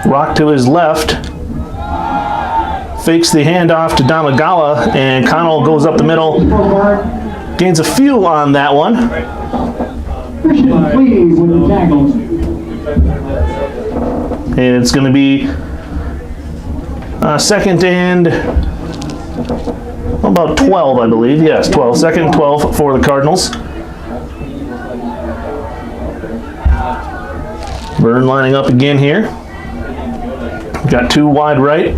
Rock to his left. Fakes the handoff to Damagala, and Cardinal goes up the middle. Gains a few on that one. And it's going to be second and about 12, I believe. Yes, 12. Second and 12 for the Cardinals. Verne lining up again here. Got two wide right.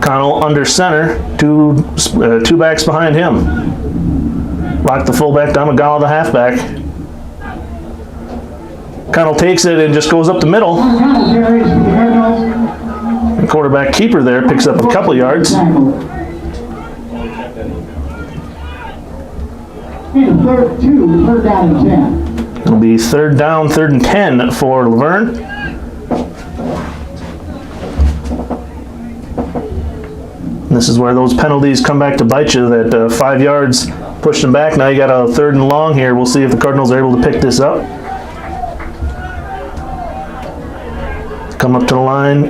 Cardinal under center, two backs behind him. Rock the fullback, Damagala the halfback. Cardinal takes it and just goes up the middle. The quarterback keeper there picks up a couple yards. Third down and 10. It'll be third down, 3rd and 10 for Luverne. This is where those penalties come back to bite you. That 5 yards pushed them back. Now you got a 3rd and long here. We'll see if the Cardinals are able to pick this up. Come up to the line.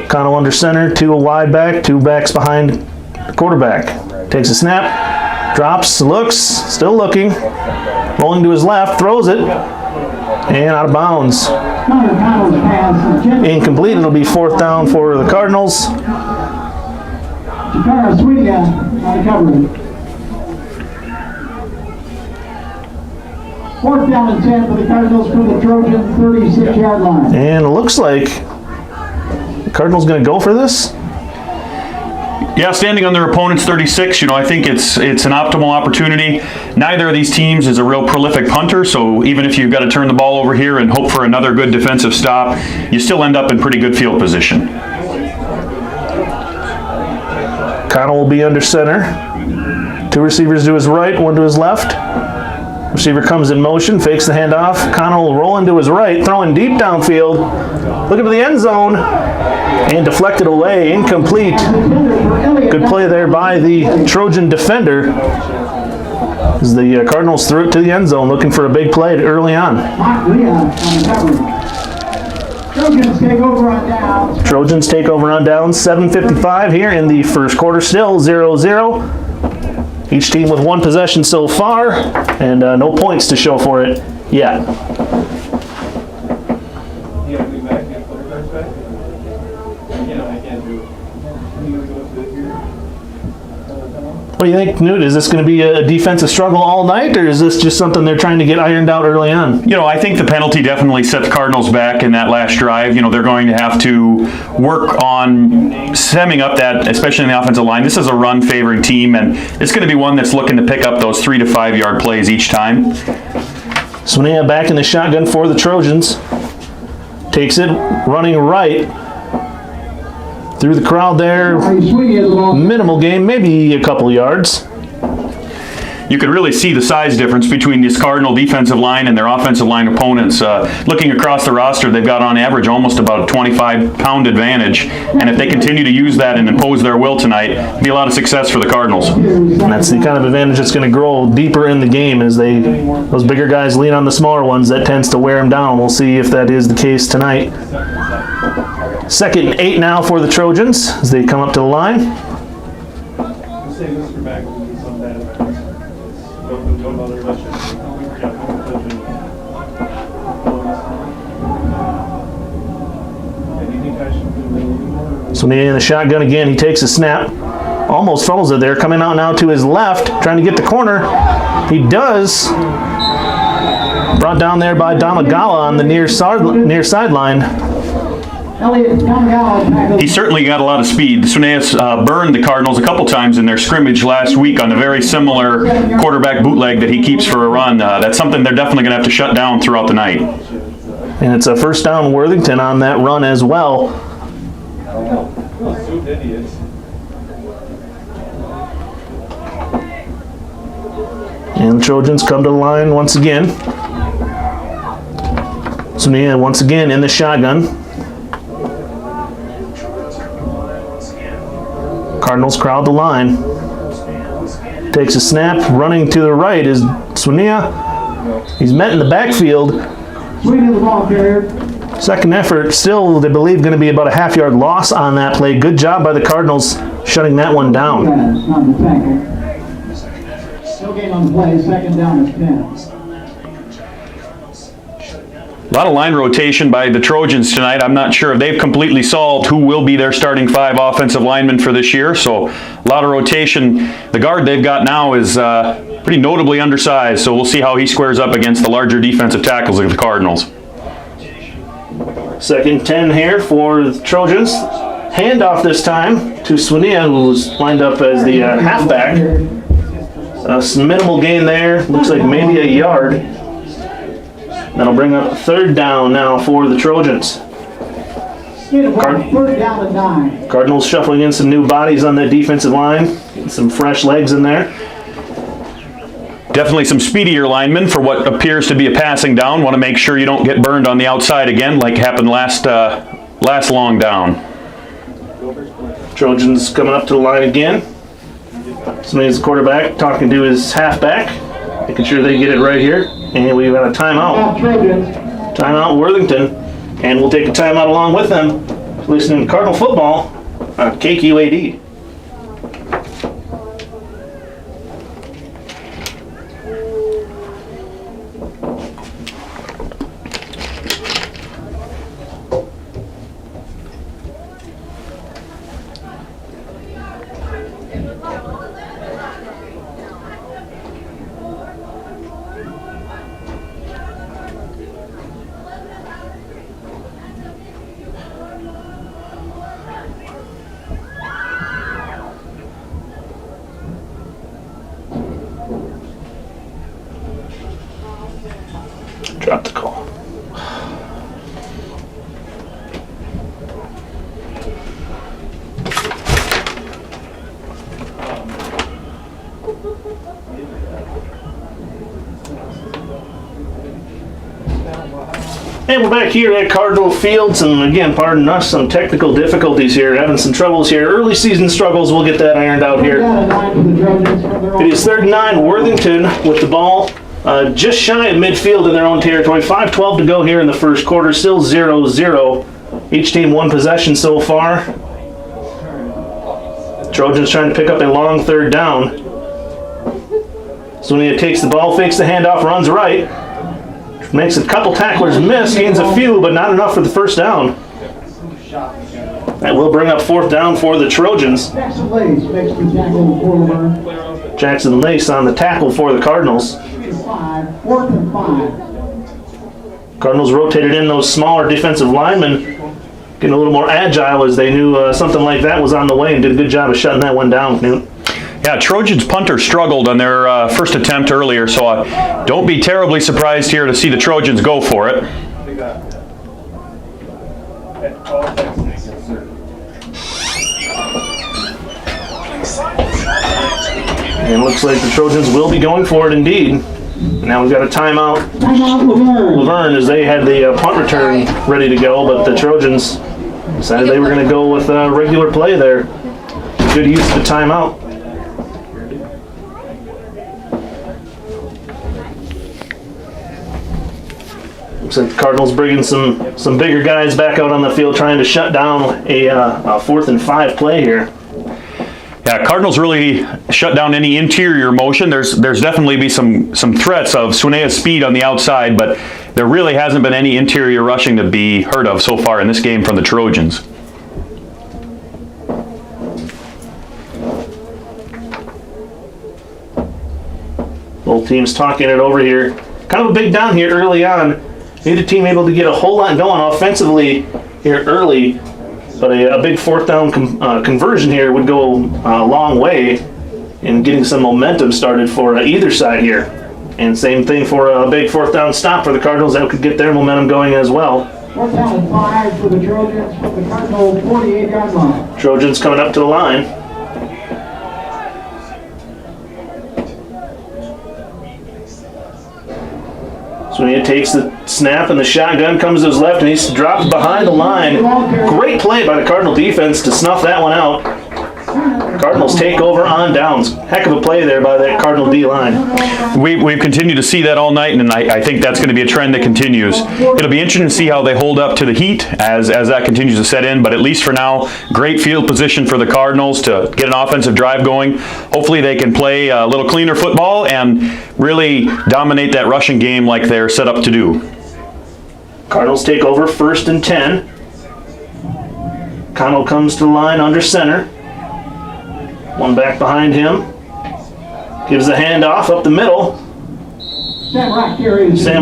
Cardinal under center, two wide back, two backs behind the quarterback. Takes a snap, drops, looks, still looking. Rolling to his left, throws it, and out of bounds. Incomplete. It'll be 4th down for the Cardinals. Fourth down and 10 for the Cardinals from the Trojan 36-yard line. And it looks like the Cardinals going to go for this. Yeah, standing on their opponent's 36, I think it's an optimal opportunity. Neither of these teams is a real prolific punter, so even if you've got to turn the ball over here and hope for another good defensive stop, you still end up in pretty good field position. Cardinal will be under center. Two receivers to his right, one to his left. Receiver comes in motion, fakes the handoff. Cardinal rolling to his right, throwing deep downfield. Looking to the end zone. And deflected away, incomplete. Good play there by the Trojan defender. As the Cardinals threw it to the end zone, looking for a big play early on. Trojans take over on down. 7:55 here in the first quarter, still 0-0. Each team with one possession so far, and no points to show for it yet. What do you think, Knut? Is this going to be a defensive struggle all night, or is this just something they're trying to get ironed out early on? I think the penalty definitely set the Cardinals back in that last drive. They're going to have to work on stemming up that, especially in the offensive line. This is a run-favoring team, and it's going to be one that's looking to pick up ththose 3 to 5 yard plays each time. Swinia back in the shotgun for the Trojans. Takes it, running right. Through the crowd there, minimal gain, maybe a couple yards. You could really see the size difference between this Cardinal defensive line and their offensive line opponents. Looking across the roster, they've got on average almost about a 25-pound advantage. And if they continue to use that and impose their will tonight, it'll be a lot of success for the Cardinals. And that's the kind of advantage that's going to grow deeper in the game as those bigger guys lean on the smaller ones. That tends to wear them down. We'll see if that is the case tonight. 2nd and 8 now for the Trojans as they come up to the line. So in the shotgun again, he takes a snap. Almost fumbles it there. Coming out now to his left, trying to get the corner. He does. Brought down there by Damagala on the near sideline. He certainly got a lot of speed. Suneas burned the Cardinals a couple times in their scrimmage last week on a very similar quarterback bootleg that he keeps for a run. That's something they're definitely going to have to shut down throughout the night. And it's a first down Worthington on that run as well. And the Trojans come to the line once again. Sunia once again in the shotgun. Cardinals crowd the line. Takes a snap, running to the right is Sunia. He's met in the backfield. Swing of the ball carrier. Second effort, still, they believe, going to be about a half-yard loss on that play. Good job by the Cardinals shutting that one down. Yes, on the tackle. No gain on the play. Second down is 10. A lot of line rotation by the Trojans tonight. I'm not sure if they've completely solved who will be their starting 5 offensive linemen for this year. So a lot of rotation. The guard they've got now is pretty notably undersized. So we'll see how he squares up against the larger defensive tackles of the Cardinals. Second 10 here for the Trojans. Handoff this time to Swinia, who's lined up as the halfback. Some minimal gain there. Looks like maybe a yard. That'll bring up third down now for the Trojans. Third down and 9. Cardinals shuffling in some new bodies on the defensive line. Getting some fresh legs in there. Definitely some speedier linemen for what appears to be a passing down. Want to make sure you don't get burned on the outside again like happened last long down. Trojans coming up to the line again. Somebody's quarterback talking to his halfback, making sure they get it right here. And we've got a timeout. Timeout Worthington. And we'll take a timeout along with them. Listening to Cardinal football on KQAD. Drop the call. And we're back here at Cardinal Fields, and again, pardon us, some technical difficulties here, having some troubles here. Early season struggles, we'll get that ironed out here. It is 3rd and 9, Worthington with the ball. Just shy of midfield in their own territory. 5:12 to go here in the first quarter. Still 0-0. Each team one possession so far. Trojans trying to pick up a long third down. Zunia takes the ball, fakes the handoff, runs right. Makes a couple tacklers miss, gains a few, but not enough for the first down. That will bring up 4th down for the Trojans. Jackson Lace makes the tackle for Luverne. Jackson Lace on the tackle for the Cardinals. 4th and 5. Cardinals rotated in those smaller defensive linemen, getting a little more agile as they knew something like that was on the way, and did a good job of shutting that one down, Knut. Yeah, Trojans punter struggled on their first attempt earlier, so don't be terribly surprised here to see the Trojans go for it. And it looks like the Trojans will be going for it indeed. Now we've got a timeout. Luverne, as they had the punt return ready to go, but the Trojans decided they were going to go with regular play there. Good use of the timeout. Looks like the Cardinals bringing some bigger guys back out on the field, trying to shut down a 4th and 5 play here. Yeah, Cardinals really shut down any interior motion. There's definitely be some threats of Sunea's speed on the outside, but there really hasn't been any interior rushing to be heard of so far in this game from the Trojans. Both teams talking it over here. Kind of a big down here early on. Neither team able to get a whole lot going offensively here early, but a big 4th down conversion here would go a long way in getting some momentum started for either side here. And same thing for a big 4th down stop for the Cardinals. That could get their momentum going as well. 4th down and 5 for the Trojans from the Cardinal 48-yard line. Trojans coming up to the line. So he takes the snap and the shotgun, comes to his left, and he's dropped behind the line. Great play by the Cardinal defense to snuff that one out. Cardinals take over on downs. Heck of a play there by that Cardinal D-line. We've continued to see that all night, and I think that's going to be a trend that continues. It'll be interesting to see how they hold up to the heat as that continues to set in, but at least for now, great field position for the Cardinals to get an offensive drive going. Hopefully they can play a little cleaner football and really dominate that rushing game like they're set up to do. Cardinals take over 1st and 10. Connell comes to the line under center. One back behind him. Gives the handoff up the middle. Sam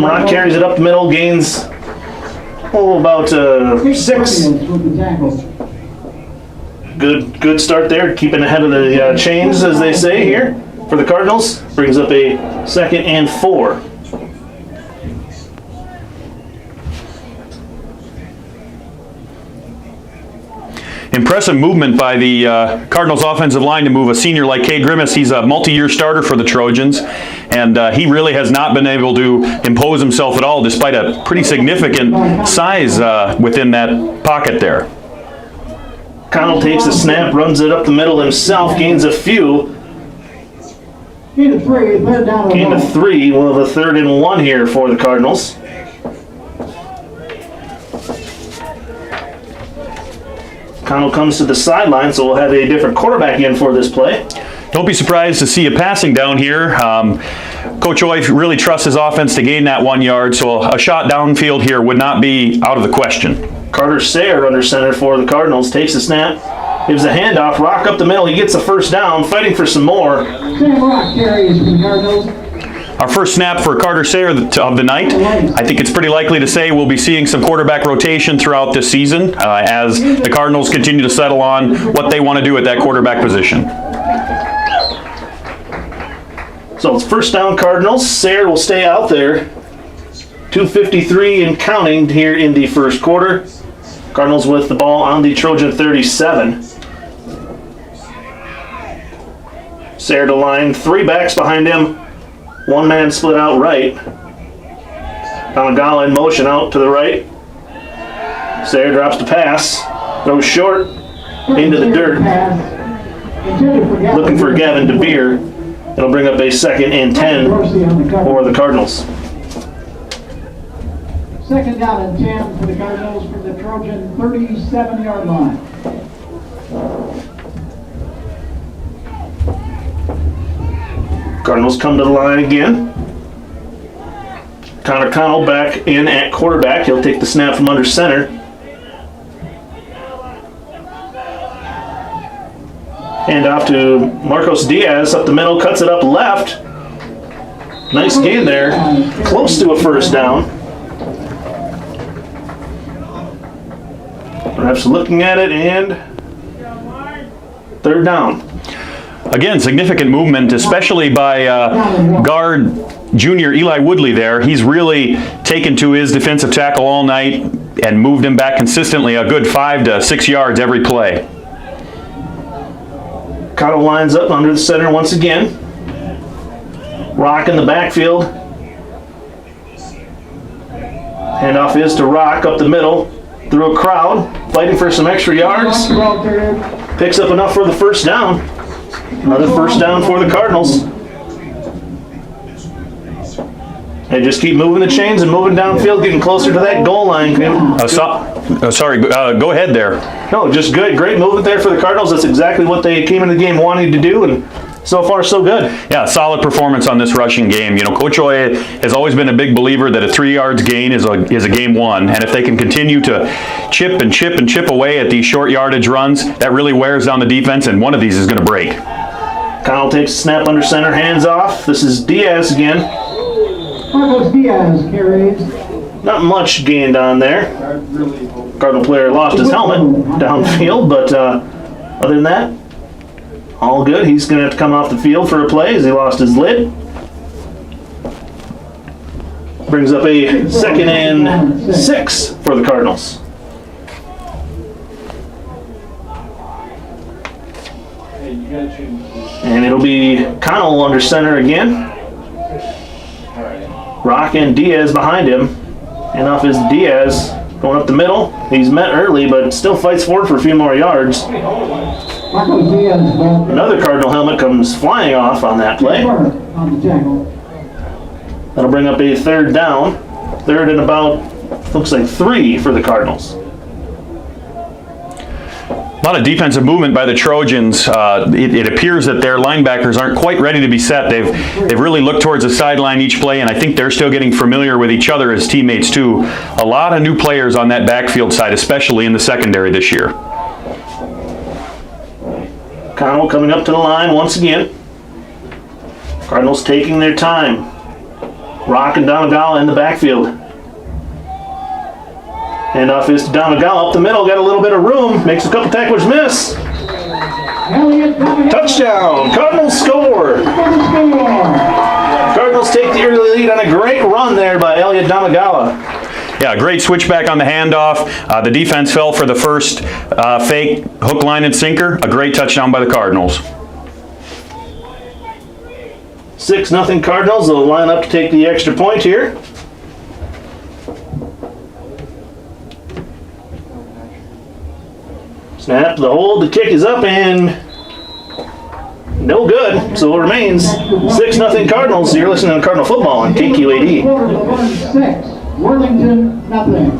Rock carries it up the middle, gains about 6. Good start there, keeping ahead of the chains, as they say here, for the Cardinals. Brings up a 2nd and 4. Impressive movement by the Cardinals offensive line to move a senior like Cade Grimace. He's a multi-year starter for the Trojans, and he really has not been able to impose himself at all, despite a pretty significant size within that pocket there. Connell takes the snap, runs it up the middle himself, gains a few. Gain of 3, 3rd down. Gain of 3, we'll have a 3rd and 1 here for the Cardinals. Connell comes to the sideline, so we'll have a different quarterback in for this play. Don't be surprised to see a passing down here. Coach Oy really trusts his offense to gain that 1 yard, so a shot downfield here would not be out of the question. Carter Sayre under center for the Cardinals, takes the snap, gives a handoff, Rock up the middle, he gets a 1st down, fighting for some more. Sam Rock carries for the Cardinals. Our first snap for Carter Sayre of the night. I think it's pretty likely to say we'll be seeing some quarterback rotation throughout this season as the Cardinals continue to settle on what they want to do at that quarterback position. So it's 1st down Cardinals. Sayre will stay out there. 2:53 and counting here in the 1st quarter. Cardinals with the ball on the Trojan 37. Sayre to line, 3 backs behind him. 1 man split out right. Donagala in motion out to the right. Sayre drops the pass. Throws short into the dirt. Looking for Gavin DeBeer. It'll bring up a 2nd and 10 for the Cardinals. 2nd down and 10 for the Cardinals from the Trojan 37-yard line. Cardinals come to the line again. Connor Connell back in at quarterback. He'll take the snap from under center. Hand off to Marcos Diaz up the middle, cuts it up left. Nice gain there. Close to a 1st down. Perhaps looking at it, and 3rd down. Again, significant movement, especially by guard junior Eli Woodley there. He's really taken to his defensive tackle all night and moved him back consistently a good 5 to 6 yards every play. Cotto lines up under the center once again. Rock in the backfield. Handoff is to Rock up the middle. Through a crowd, fighting for some extra yards. Picks up enough for the 1st down. Another 1st down for the Cardinals. They just keep moving the chains and moving downfield, getting closer to that goal line. Sorry, go ahead there. No, just good. Great movement there for the Cardinals. That's exactly what they came into the game wanting to do, and so far so good. Yeah, solid performance on this rushing game. You know, Coach Oy has always been a big believer that a 3 yards gain is a game won, and if they can continue to chip and chip and chip away at these short yardage runs, that really wears down the defense, and one of these is going to break. Connell takes a snap under center, hands off. This is Diaz again. Marcos Diaz carries. Not much gained on there. Cardinal player lost his helmet downfield, but other than that, all good. He's going to have to come off the field for a play as he lost his lid. Brings up a 2nd and 6 for the Cardinals. And it'll be Connell under center again. Rock and Diaz behind him. And off is Diaz. Going up the middle. He's met early, but still fights forward for a few more yards. Another Cardinal helmet comes flying off on that play. That'll bring up a third down. Third and about, looks like 3 for the Cardinals. A lot of defensive movement by the Trojans. It appears that their linebackers aren't quite ready to be set. They've really looked towards the sideline each play, and I think they're still getting familiar with each other as teammates too. A lot of new players on that backfield side, especially in the secondary this year. Cardinal coming up to the line once again. Cardinals taking their time. Rock and Domagala in the backfield. Handoff is to Domagala up the middle, got a little bit of room, makes a couple tacklers miss. Touchdown! Cardinals score! Cardinals take the early lead on a great run there by Elliot Domagala. Yeah, great switchback on the handoff. The defense fell for the first fake hook, line, and sinker. A great touchdown by the Cardinals. 6-0 Cardinals. They'll line up to take the extra point here. Snap, the hold, the kick is up, and no good. So it remains 6-0 Cardinals. You're listening to Cardinal football on KQAD. Worthington, nothing.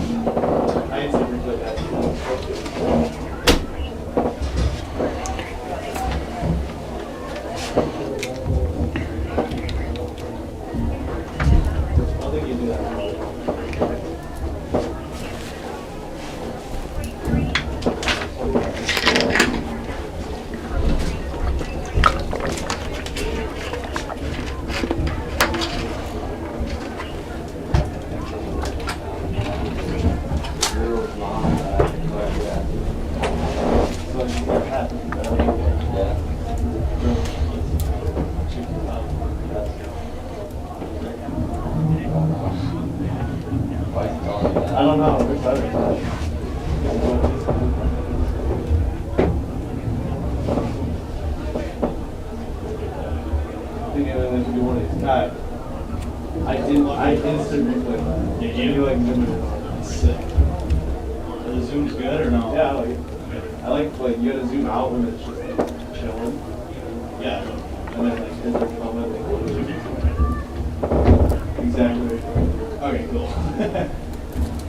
I don't know. I instantly played that. Yeah, you like Zoom is sick. The Zoom's good or no? Yeah, I like you gotta zoom out when it's just like chilling. Yeah. And then like as they're coming, they go to zoom. Exactly. Okay, cool.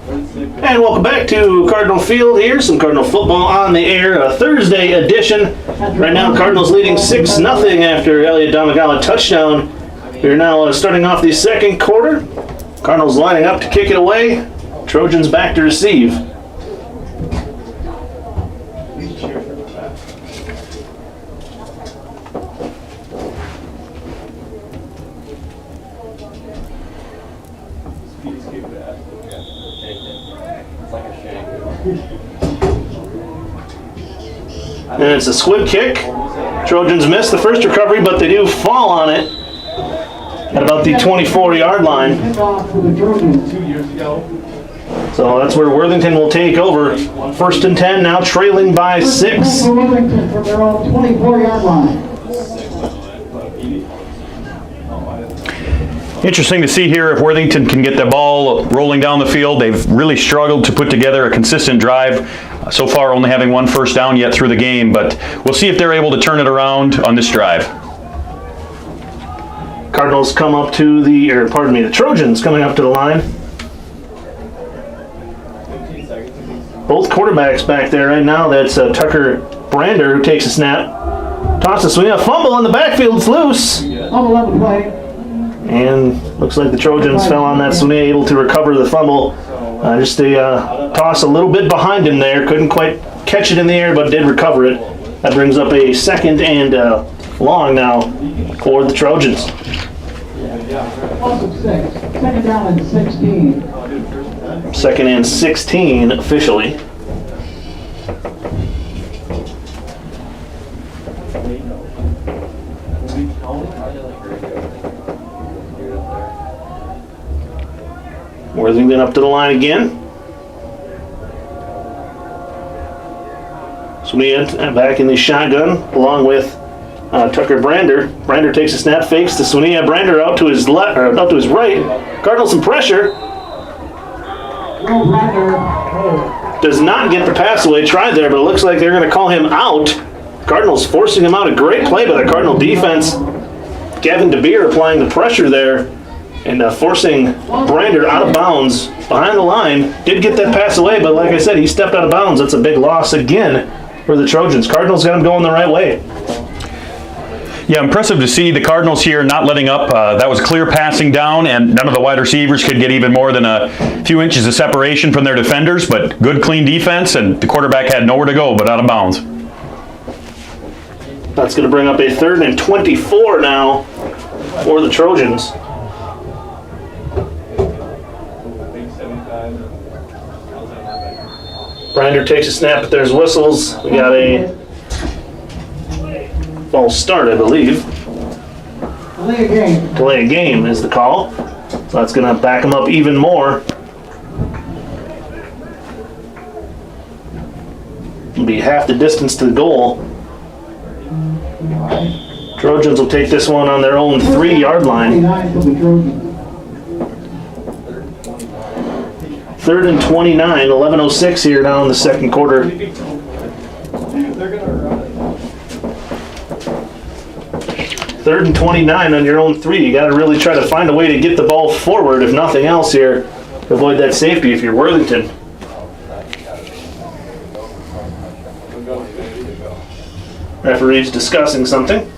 And welcome back to Cardinal Field here. Some Cardinal football on the air, a Thursday edition. Right now, Cardinals leading 6-0 after Elliot Domagala touchdown. We're now starting off the second quarter. Cardinals lining up to kick it away. Trojans back to receive. And it's a squib kick. Trojans miss the first recovery, but they do fall on it at about the 24-yard line. So that's where Worthington will take over. 1st and 10, now trailing by 6. Worthington from their own 24-yard line. Interesting to see here if Worthington can get the ball rolling down the field. They've really struggled to put together a consistent drive. So far, only having 1 first down yet through the game, but we'll see if they're able to turn it around on this drive. Cardinals come up to the, the Trojans coming up to the line. Both quarterbacks back there right now. That's Tucker Brander who takes a snap. Tosses swing, a fumble in the backfield, it's loose. Fumble on the play. And looks like the Trojans fell on that swing, able to recover the fumble. Just a toss a little bit behind him there. Couldn't quite catch it in the air, but did recover it. That brings up a 2nd and long now for the Trojans. 2nd down and 16. 2nd and 16 officially. Worthington up to the line again. Smith back in the shotgun along with Tucker Brander. Brander takes a snap, fakes to Swinia. Brander out to his left, or out to his right. Cardinals some pressure. Does not get the pass away. Tried there, but it looks like they're going to call him out. Cardinals forcing him out. A great play by the Cardinal defense. Gavin DeBeer applying the pressure there and forcing Brander out of bounds behind the line. Did get that pass away, but like I said, he stepped out of bounds. That's a big loss again for the Trojans. Cardinals got him going the right way. Yeah, impressive to see the Cardinals here not letting up. That was clear passing down, and none of the wide receivers could get even more than a few inches of separation from their defenders, but good, clean defense, and the quarterback had nowhere to go but out of bounds. That's going to bring up a 3rd and 24 now for the Trojans. Brander takes a snap, but there's whistles. We got a false start, I believe. Delay a game. Delay a game is the call. So that's going to back them up even more. It'll be half the distance to the goal. Trojans will take this one on their own 3-yard line. 3rd and 29, 11:06 here now in the second quarter. Third and 29 on your own 3. You got to really try to find a way to get the ball forward, if nothing else here, to avoid that safety if you're Worthington. Referee's discussing something.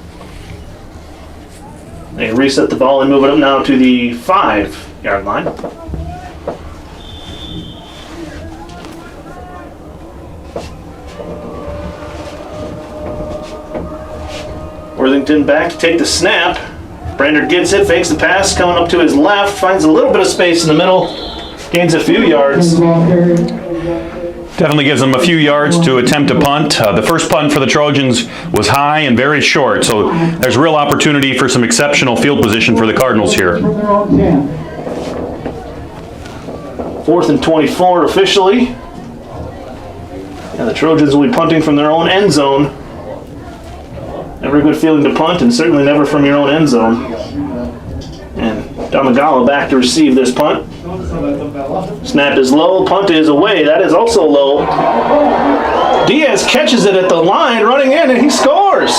They reset the ball and move it up now to the 5-yard line. Worthington back to take the snap. Brander gets it, fakes the pass, coming up to his left, finds a little bit of space in the middle, gains a few yards. Definitely gives them a few yards to attempt a punt. The first punt for the Trojans was high and very short, so there's real opportunity for some exceptional field position for the Cardinals here. 4th and 24 officially. And the Trojans will be punting from their own end zone. Never a good feeling to punt, and certainly never from your own end zone. And Damagala back to receive this punt. Snap is low, punt is away. That is also low. Diaz catches it at the line, running in, and he scores.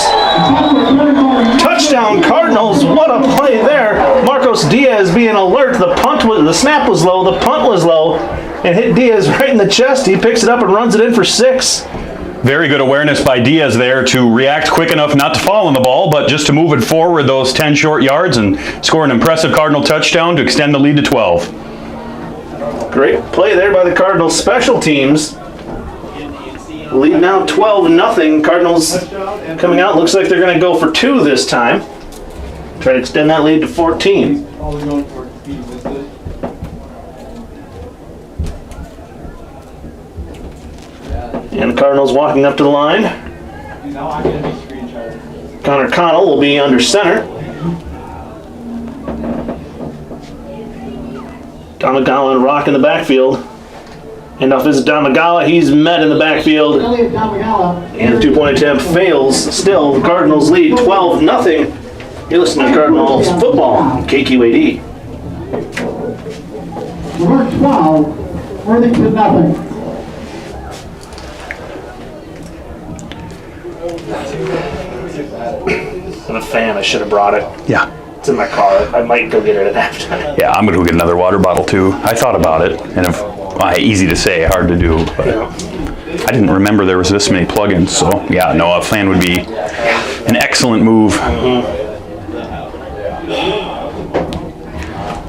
Touchdown Cardinals, what a play there. Marcos Diaz being alert. The snap was low, the punt was low, and hit Diaz right in the chest. He picks it up and runs it in for 6. Very good awareness by Diaz there to react quick enough not to fall on the ball, but just to move it forward those 10 short yards and score an impressive Cardinal touchdown to extend the lead to 12. Great play there by the Cardinals special teams. Lead now 12-0. Cardinals coming out. Looks like they're going to go for 2 this time. Try to extend that lead to 14. And the Cardinals walking up to the line. Connor Connell will be under center. Damagala and Rock in the backfield. And off is Damagala. He's met in the backfield. And the 2-point attempt fails. Still, the Cardinals lead 12-0. You're listening to Cardinals football, KQAD. Number 12, Worthington nothing. I'm a fan. I should have brought it. Yeah. It's in my car. I might go get it at halftime. Yeah, I'm going to go get another water bottle too. I thought about it, and easy to say, hard to do, but I didn't remember there was this many plugins, so yeah, no, a fan would be an excellent move.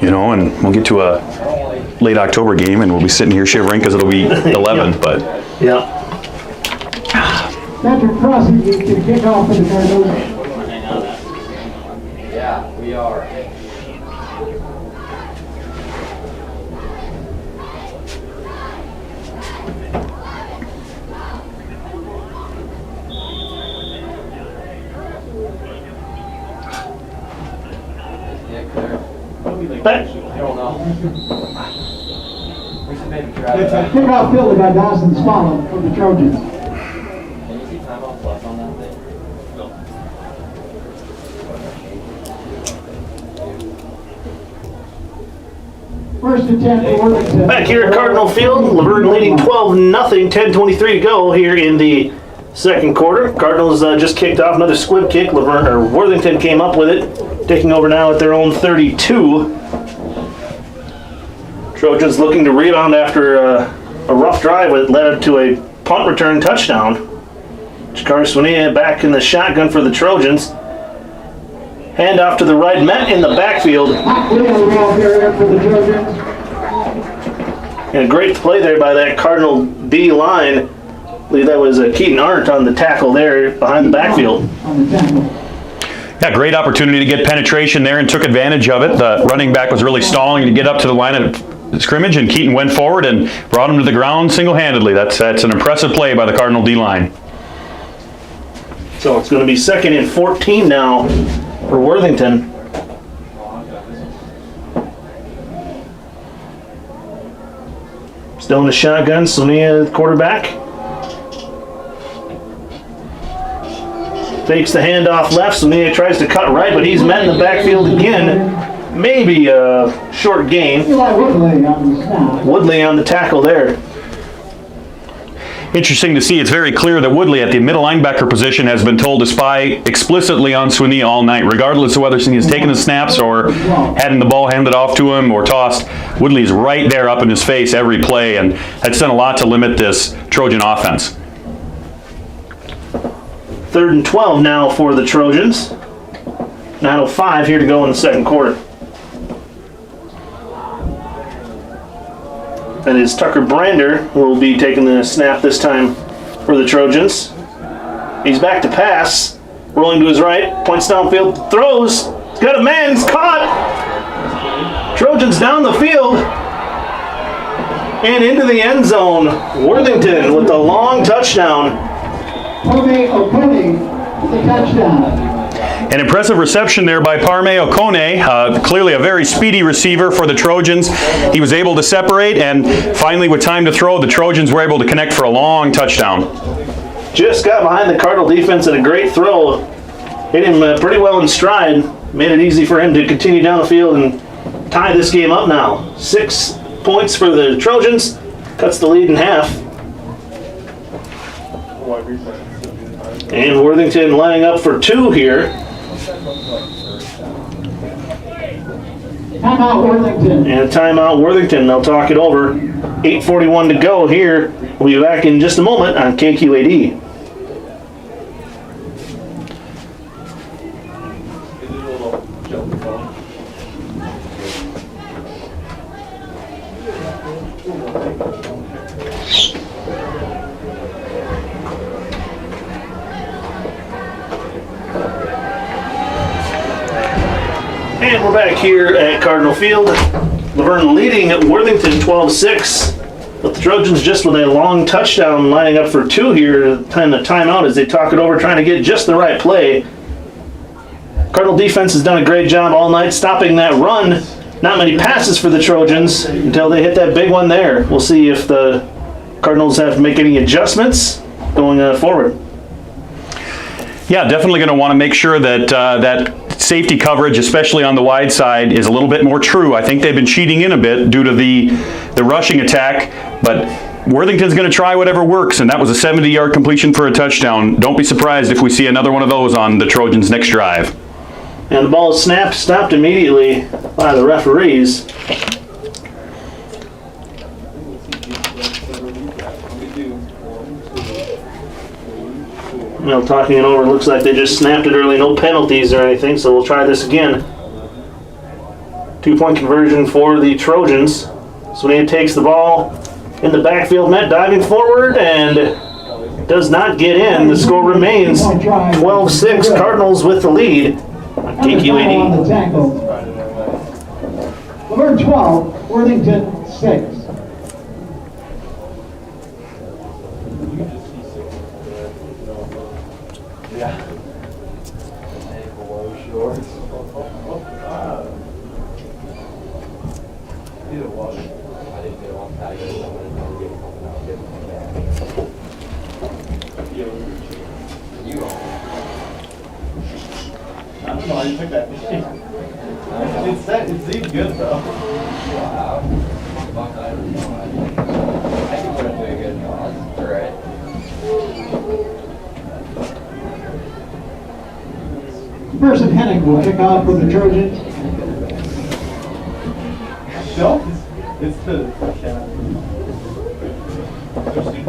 You know, and we'll get to a late October game, and we'll be sitting here shivering because it'll be 11, but... Yeah. Patrick Crossing to kick off for the Cardinals. Yeah, we are. Back. I don't know. We should maybe try that. Kickoff fielded by Dawson Spalla for the Trojans. Can you see timeout plus on that thing? No. First and 10 for Worthington. Back here at Cardinal Field, Luverne leading 12-0, 10:23 to go here in the second quarter. Cardinals just kicked off another squib kick. Worthington came up with it, taking over now at their own 32. Trojans looking to rebound after a rough drive that led to a punt return touchdown. Jakar Swania back in the shotgun for the Trojans. Handoff to the right, met in the backfield. And a great play there by that Cardinal D line. I believe that was Keaton Arndt on the tackle there behind the backfield. Yeah, great opportunity to get penetration there and took advantage of it. The running back was really stalling to get up to the line of scrimmage, and Keaton went forward and brought him to the ground single-handedly. That's an impressive play by the Cardinal D-line. So it's going to be 2nd and 14 now for Worthington. Still in the shotgun, Sonia, the quarterback. Fakes the handoff left, Sonia tries to cut right, but he's met in the backfield again. Maybe a short gain. Woodley on the tackle there. Interesting to see. It's very clear that Woodley at the middle linebacker position has been told to spy explicitly on Sweeney all night, regardless of whether Sweeney has taken the snaps or having the ball handed off to him or tossed. Woodley's right there up in his face every play, and that's done a lot to limit this Trojan offense. 3rd and 12 now for the Trojans. 9:05 here to go in the second quarter. That is Tucker Brander who will be taking the snap this time for the Trojans. He's back to pass. Rolling to his right. Points downfield. Throws. He's got a man. He's caught. Trojans down the field. And into the end zone. Worthington with the long touchdown. The touchdown. An impressive reception there by Parme Okone, clearly a very speedy receiver for the Trojans. He was able to separate, and finally with time to throw, the Trojans were able to connect for a long touchdown. Just got behind the Cardinal defense and a great throw. Hit him pretty well in stride. Made it easy for him to continue down the field and tie this game up now. 6 points for the Trojans. Cuts the lead in half. And Worthington lining up for 2 here. Timeout Worthington. And timeout Worthington. They'll talk it over. 8:41 to go here. We'll be back in just a moment on KQAD. And we're back here at Cardinal Field. Luverne leading at Worthington 12-6. But the Trojans just with a long touchdown lining up for 2 here. Time the timeout as they talk it over, trying to get just the right play. Cardinal defense has done a great job all night stopping that run. Not many passes for the Trojans until they hit that big one there. We'll see if the Cardinals have to make any adjustments going forward. Yeah, definitely going to want to make sure that that safety coverage, especially on the wide side, is a little bit more true. I think they've been cheating in a bit due to the rushing attack, but Worthington's going to try whatever works, and that was a 70-yard completion for a touchdown. Don't be surprised if we see another one of those on the Trojans' next drive. And the ball is stopped immediately by the referees. Well, talking it over, looks like they just snapped it early. No penalties or anything, so we'll try this again. 2-point conversion for the Trojans. Sweeney takes the ball in the backfield, Met diving forward, and does not get in. The score remains 12-6. Cardinals with the lead on KQAD. Luverne 12, Worthington 6. I don't know, I took that. It seemed good though. Person Hennig will kick off for the Trojans. It's the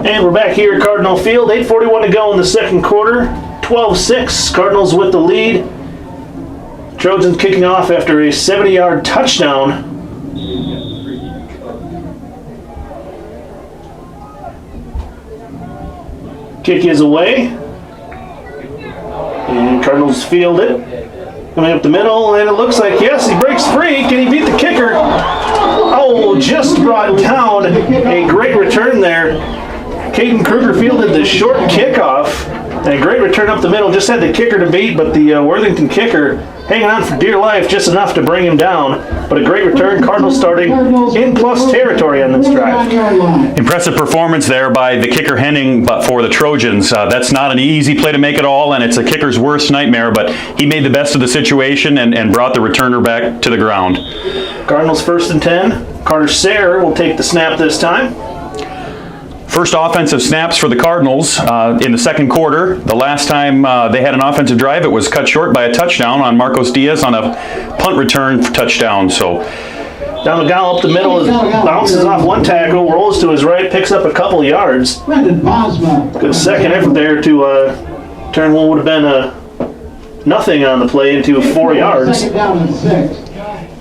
And we're back here at Cardinal Field. 8:41 to go in the second quarter. 12-6. Cardinals with the lead. Trojans kicking off after a 70-yard touchdown. Kick is away. And Cardinals field it. Coming up the middle, and it looks like, yes, he breaks free. Can he beat the kicker? Oh, just brought down. A great return there. Caden Kruger fielded the short kickoff. And a great return up the middle. Just had the kicker to beat, but the Worthington kicker hanging on for dear life, just enough to bring him down. But a great return. Cardinals starting in plus territory on this drive. Impressive performance there by the kicker Henning, but for the Trojans. That's not an easy play to make at all, and it's a kicker's worst nightmare, but he made the best of the situation and brought the returner back to the ground. Cardinals 1st and 10. Carter Sayre will take the snap this time. First offensive snaps for the Cardinals in the second quarter. The last time they had an offensive drive, it was cut short by a touchdown on Marcos Diaz on a punt return for touchdown. So Domagala up the middle, bounces off one tackle, rolls to his right, picks up a couple yards. Good second effort there to turn what would have been a nothing on the play into 4 yards. Second down and 6.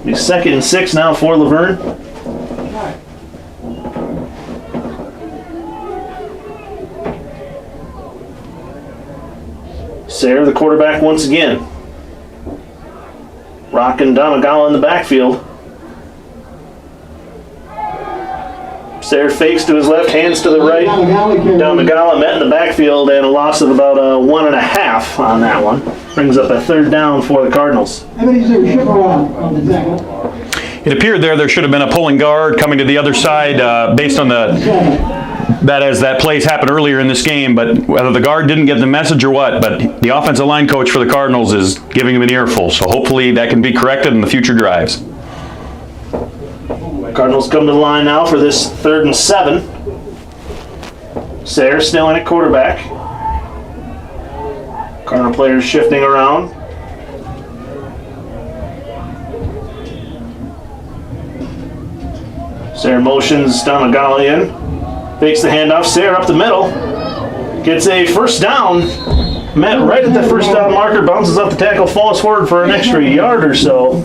Be 2nd and 6 now for Luverne. Sayre, the quarterback once again. Rocking Domagala in the backfield. Sayre fakes to his left, hands to the right. Domagala met in the backfield and a loss of about 1.5 on that one. Brings up a 3rd down for the Cardinals. it appeared there should have been a pulling guard coming to the other side based on that plays happened earlier in this game, but whether the guard didn't get the message or what, but the offensive line coach for the Cardinals is giving him an earful, so hopefully that can be corrected in the future drives. Cardinals come to the line now for this 3rd and 7. Sayre still in at quarterback. Cardinal players shifting around. Sayre motions Domagala in. Fakes the handoff. Sayre up the middle. Gets a 1st down. Met right at the 1st down marker. Bounces up the tackle. Falls forward for an extra yard or so.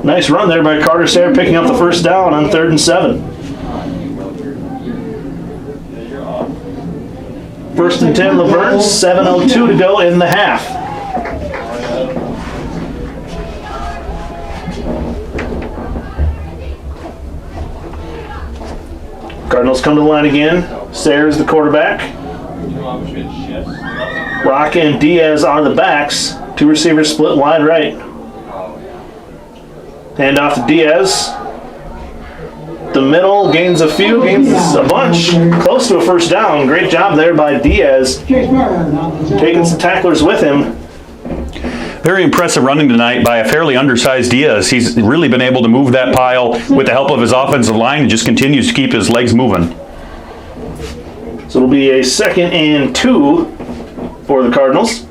Nice run there by Carter Sayre, picking up the 1st down on 3rd and 7. 1st and 10 Luverne. 7:02 to go in the half. Cardinals come to the line again. Sayre is the quarterback. Rock and Diaz are the backs. 2 receivers split wide right. Hand off to Diaz. The middle, gains a few, gains a bunch. Close to a 1st down. Great job there by Diaz. Taking some tacklers with him. Very impressive running tonight by a fairly undersized Diaz. He's really been able to move that pile with the help of his offensive line and just continues to keep his legs moving. So it'll be a 2nd and 2 for the Cardinals.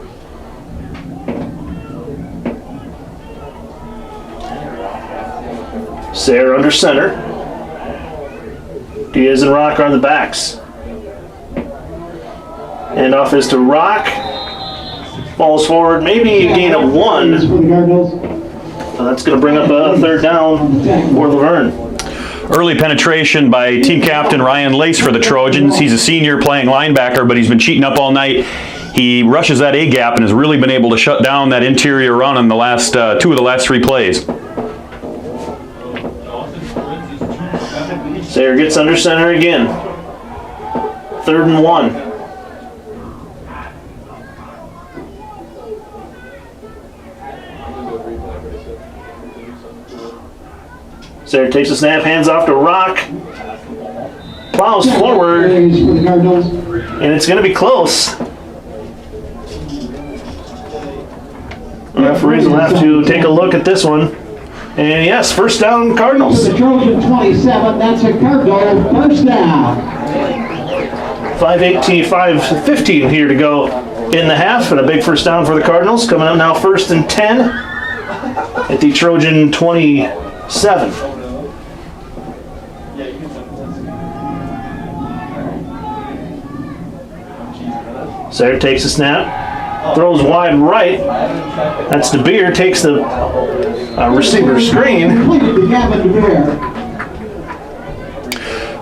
Sayre under center. Diaz and Rock are on the backs. And off is to Rock. Falls forward, maybe a gain of 1. So that's going to bring up a 3rd down for Luverne. Early penetration by team captain Ryan Lace for the Trojans. He's a senior playing linebacker, but he's been cheating up all night. He rushes that A-gap and has really been able to shut down that interior run in the last 2 of the last 3 plays. Sayre gets under center again. 3rd and 1. Sayre takes a snap, hands off to Rock. Plows forward. And it's going to be close. The referees will have to take a look at this one. And yes, first down To Cardinals. the Trojan 27, that's a Cardinal first down. 5:15 here to go in the half, and a big first down for the Cardinals. Coming up now, 1st and 10 at the Trojan 27. Sayre takes a snap, throws wide right. That's DeBeer, takes the receiver screen. Completed to Gavin DeBeer.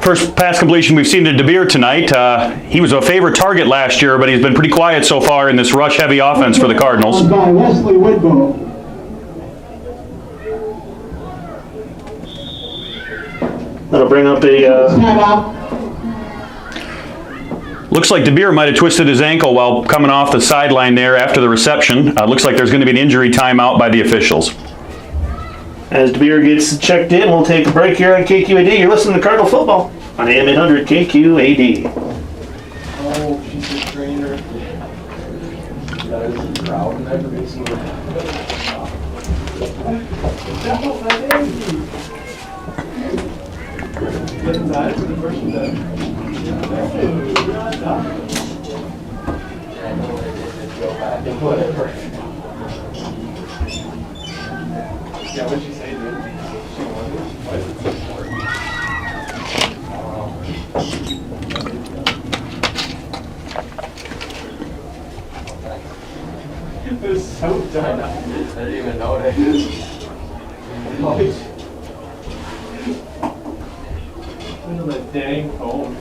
First pass completion we've seen to DeBeer tonight. He was a favorite target last year, but he's been pretty quiet so far in this rush-heavy offense for the Cardinals. By Wesley Widbow. That'll bring up a Timeout. Looks like DeBeer might have twisted his ankle while coming off the sideline there after the reception. Looks like there's going to be an injury timeout by the officials. as DeBeer gets checked in. We'll take a break here on KQAD. You're listening to Cardinal Football on AM 800 KQAD. Oh, she's a trainer. That is proud and everything. Get inside for the first time. Whatever. Yeah, what'd she say, dude? She wanted it was so done. I didn't even notice. Look at that dang phone.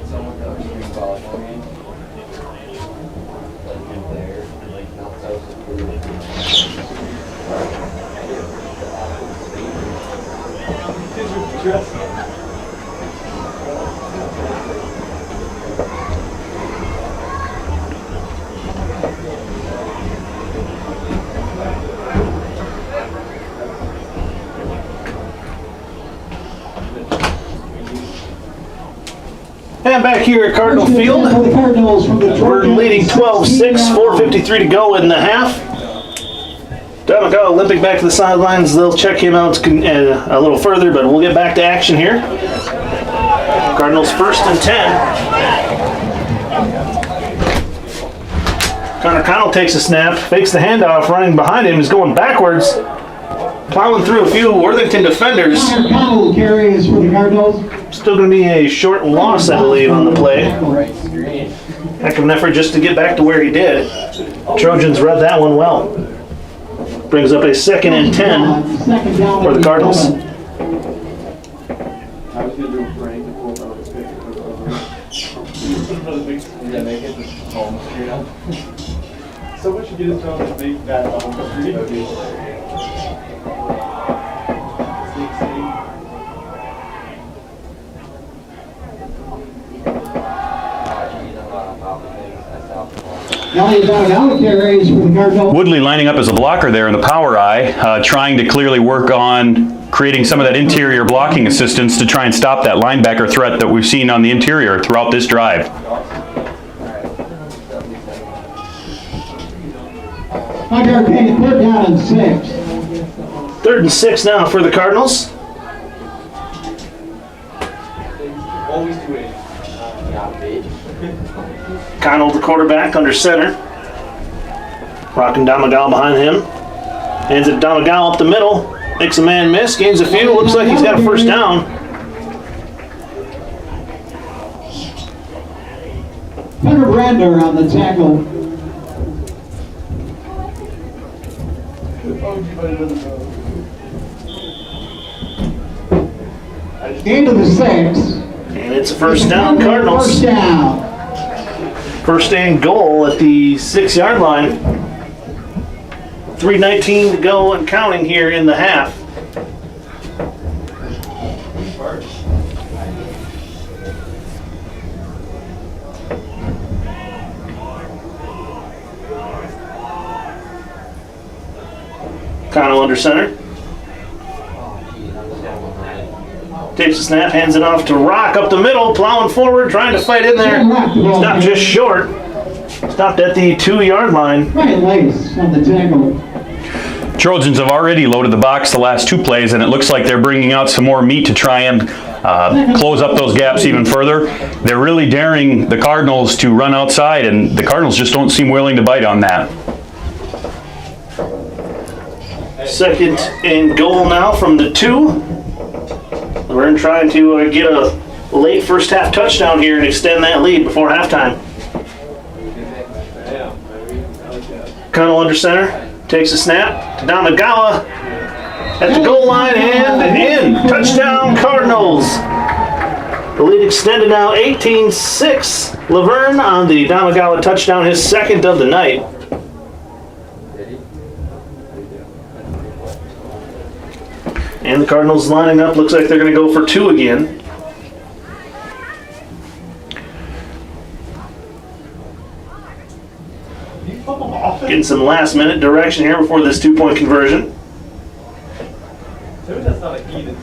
Someone got a street volleyball game. Like good player, and like knocks out the food. Did you dress? And back here at Cardinal Field, we're leading 12-6, 4:53 to go in the half. Domagala limping back to the sidelines. They'll check him out a little further, but we'll get back to action here. Cardinals 1st and 10. Connor Connell takes a snap, fakes the handoff, running behind him, is going backwards, plowing through a few Worthington defenders. Connor Connell carries for the Cardinals. Still going to be a short loss, I believe, on the play. Heck of an effort just to get back to where he did. Trojans read that one well. Brings up a 2nd and 10 for the Cardinals. I was gonna do a prank and pull out his picture. Did that make it? Home street up. Someone should get his phone and make that home street. That would be Carries for the Cardinals. Woodley lining up as a blocker there in the power eye, trying to clearly work on creating some of that interior blocking assistance to try and stop that linebacker threat that we've seen on the interior throughout this drive. Third down and 6. 3rd and 6 now for the Cardinals. always do it. Connell, the quarterback, under center. Rocking Domagal behind him. Hands it to Domagal up the middle. Makes a man miss, gains a few. Looks like he's got a first down. Peter Brander on the tackle. Into the 6. And it's a first down, Cardinals. First down. First and goal at the 6-yard line. 3:19 to go and counting here in the half. Connell under center. Takes the snap, hands it off to Rock up the middle, plowing forward, trying to fight in there. Stopped just short. Stopped at the 2-yard line. Right lace on the tackle. Trojans have already loaded the box the last 2 plays, and it looks like they're bringing out some more meat to try and close up those gaps even further. They're really daring the Cardinals to run outside, and the Cardinals just don't seem willing to bite on that. 2nd and goal now from the 2. Luverne trying to get a late first half touchdown here and extend that lead before halftime. Cardinal under center, takes a snap to Damagawa at the goal line and in. Touchdown Cardinals. The lead extended now 18-6. Luverne on the Damagawa touchdown, his 2nd of the night. And the Cardinals lining up. Looks like they're going to go for 2 again. Getting some last-minute direction here before this 2-point conversion. That's not a heathen.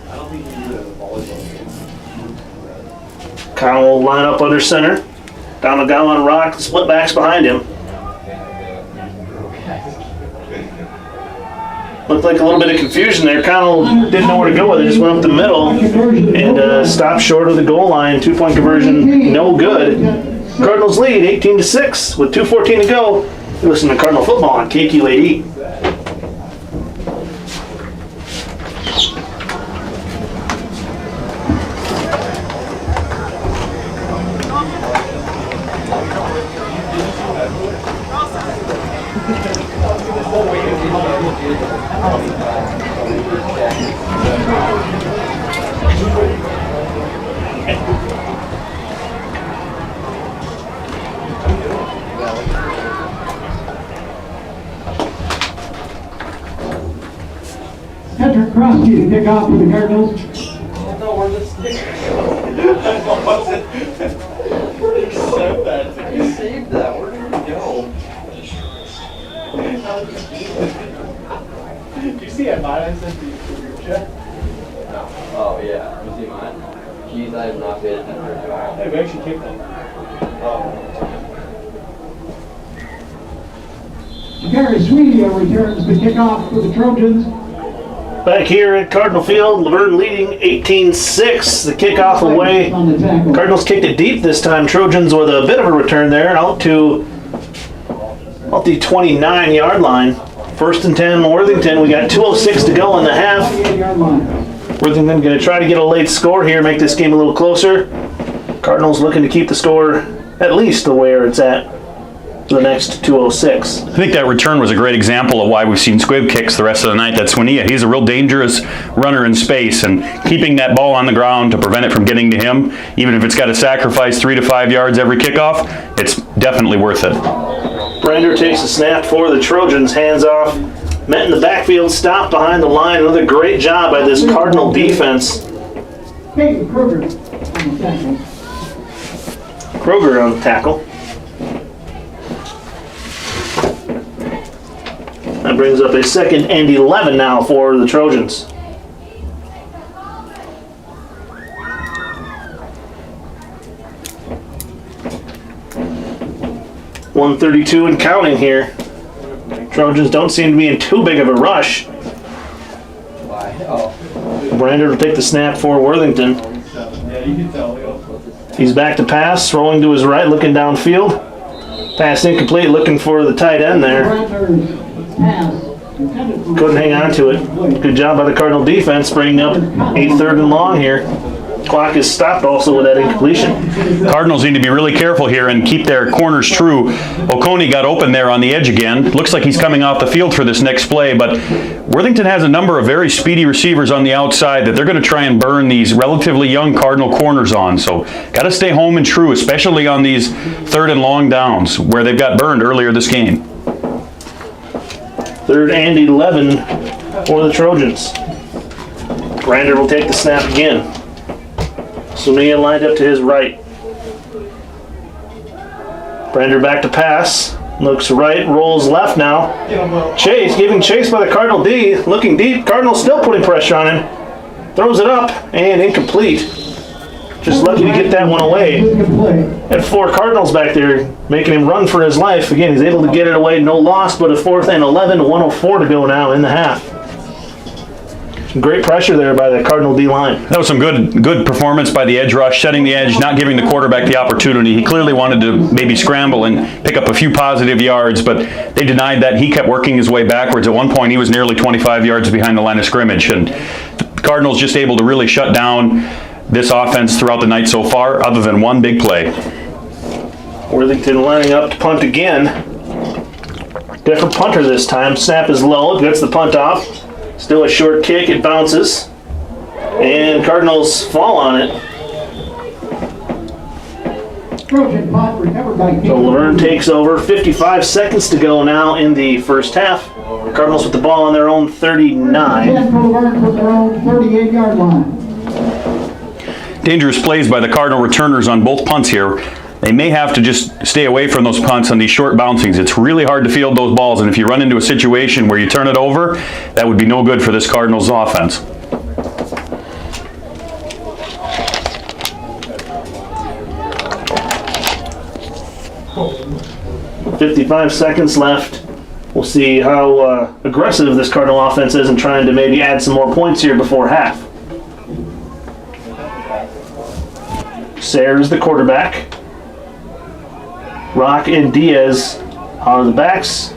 I don't think you can do it as a volleyball game. Connell will line up under center. Damagawa and Rock, split backs behind him. Looked like a little bit of confusion there. Connell didn't know where to go with it. Just went up the middle and stopped short of the goal line. 2-point conversion, no good. Cardinals lead 18-6 with 2:14 to go. You listen to Cardinal football on KQAD. Patrick Krosky to pick off for the Cardinals. I don't know where this thing Where did you save that? I saved that. Where did it go? Did you see that mine I sent to you for your check? Oh, yeah. You see mine? Jeez, I have not paid attention to it. Hey, we actually kicked them. Oh. Gary Sweeney returns the kickoff for the Trojans. Back here at Cardinal Field, Luverne leading 18-6. The kickoff away. On the tackle. Cardinals kicked it deep this time. Trojans with a bit of a return there, out to about the 29-yard line. 1st and 10, Worthington. We got 2:06 to go in the half. 28-yard line. Worthington going to try to get a late score here, make this game a little closer. Cardinals looking to keep the score at least to where it's at for the next 2:06. I think that return was a great example of why we've seen squib kicks the rest of the night. That's Swinia. He's a real dangerous runner in space, and keeping that ball on the ground to prevent it from getting to him, even if it's got to sacrifice 3 to 5 yards every kickoff, it's definitely worth it. Brander takes a snap for the Trojans, hands off. Met in the backfield, stopped behind the line. Another great job by this Cardinal defense. Peyton Kruger on the tackle. Kroger on the tackle. That brings up a 2nd and 11 now for the Trojans. .132 and counting here. Trojans don't seem to be in too big of a rush. Why? Oh. Brander will take the snap for Worthington. Yeah, you can tell. He's back to pass, rolling to his right, looking downfield. Pass incomplete, looking for the tight end there. Brander's pass intended for- Couldn't hang on to it. Good job by the Cardinal defense, bringing up a 3rd and long here. Clock is stopped also with that incompletion. Cardinals need to be really careful here and keep their corners true. Oconee got open there on the edge again. Looks like he's coming off the field for this next play, but Worthington has a number of very speedy receivers on the outside that they're going to try and burn these relatively young Cardinal corners on. So got to stay home and true, especially on these 3rd and long downs where they've got burned earlier this game. 3rd and 11 for the Trojans. Brander will take the snap again. Sumia lined up to his right. Brander back to pass. Looks right, rolls left now. Chase, giving chase by the Cardinal D. Looking deep, Cardinal still putting pressure on him. Throws it up, and incomplete. Just lucky to get that one away. Had 4 Cardinals back there, making him run for his life. Again, he's able to get it away, no loss, but a 4th and 11, 1:04 to go now in the half. Some great pressure there by the Cardinal D line. That was some good performance by the edge rush, setting the edge, not giving the quarterback the opportunity. He clearly wanted to maybe scramble and pick up a few positive yards, but they denied that. He kept working his way backwards. At one point, he was nearly 25 yards behind the line of scrimmage, and the Cardinals just able to really shut down this offense throughout the night so far, other than one big play. Worthington lining up to punt again. Different punter this time. Snap is low, gets the punt off. Still a short kick, it bounces. And Cardinals fall on it. Trojan punt recovered by So Luverne takes over. 55 seconds to go now in the first half. Cardinals with the ball on their own 39. 10 for Luverne from their own 38-yard line. Dangerous plays by the Cardinal returners on both punts here. They may have to just stay away from those punts on these short bouncings. It's really hard to field those balls, and if you run into a situation where you turn it over, that would be no good for this Cardinals offense. .55 seconds left. We'll see how aggressive this Cardinal offense is in trying to maybe add some more points here before half. Sayers the quarterback. Rock and Diaz are the backs.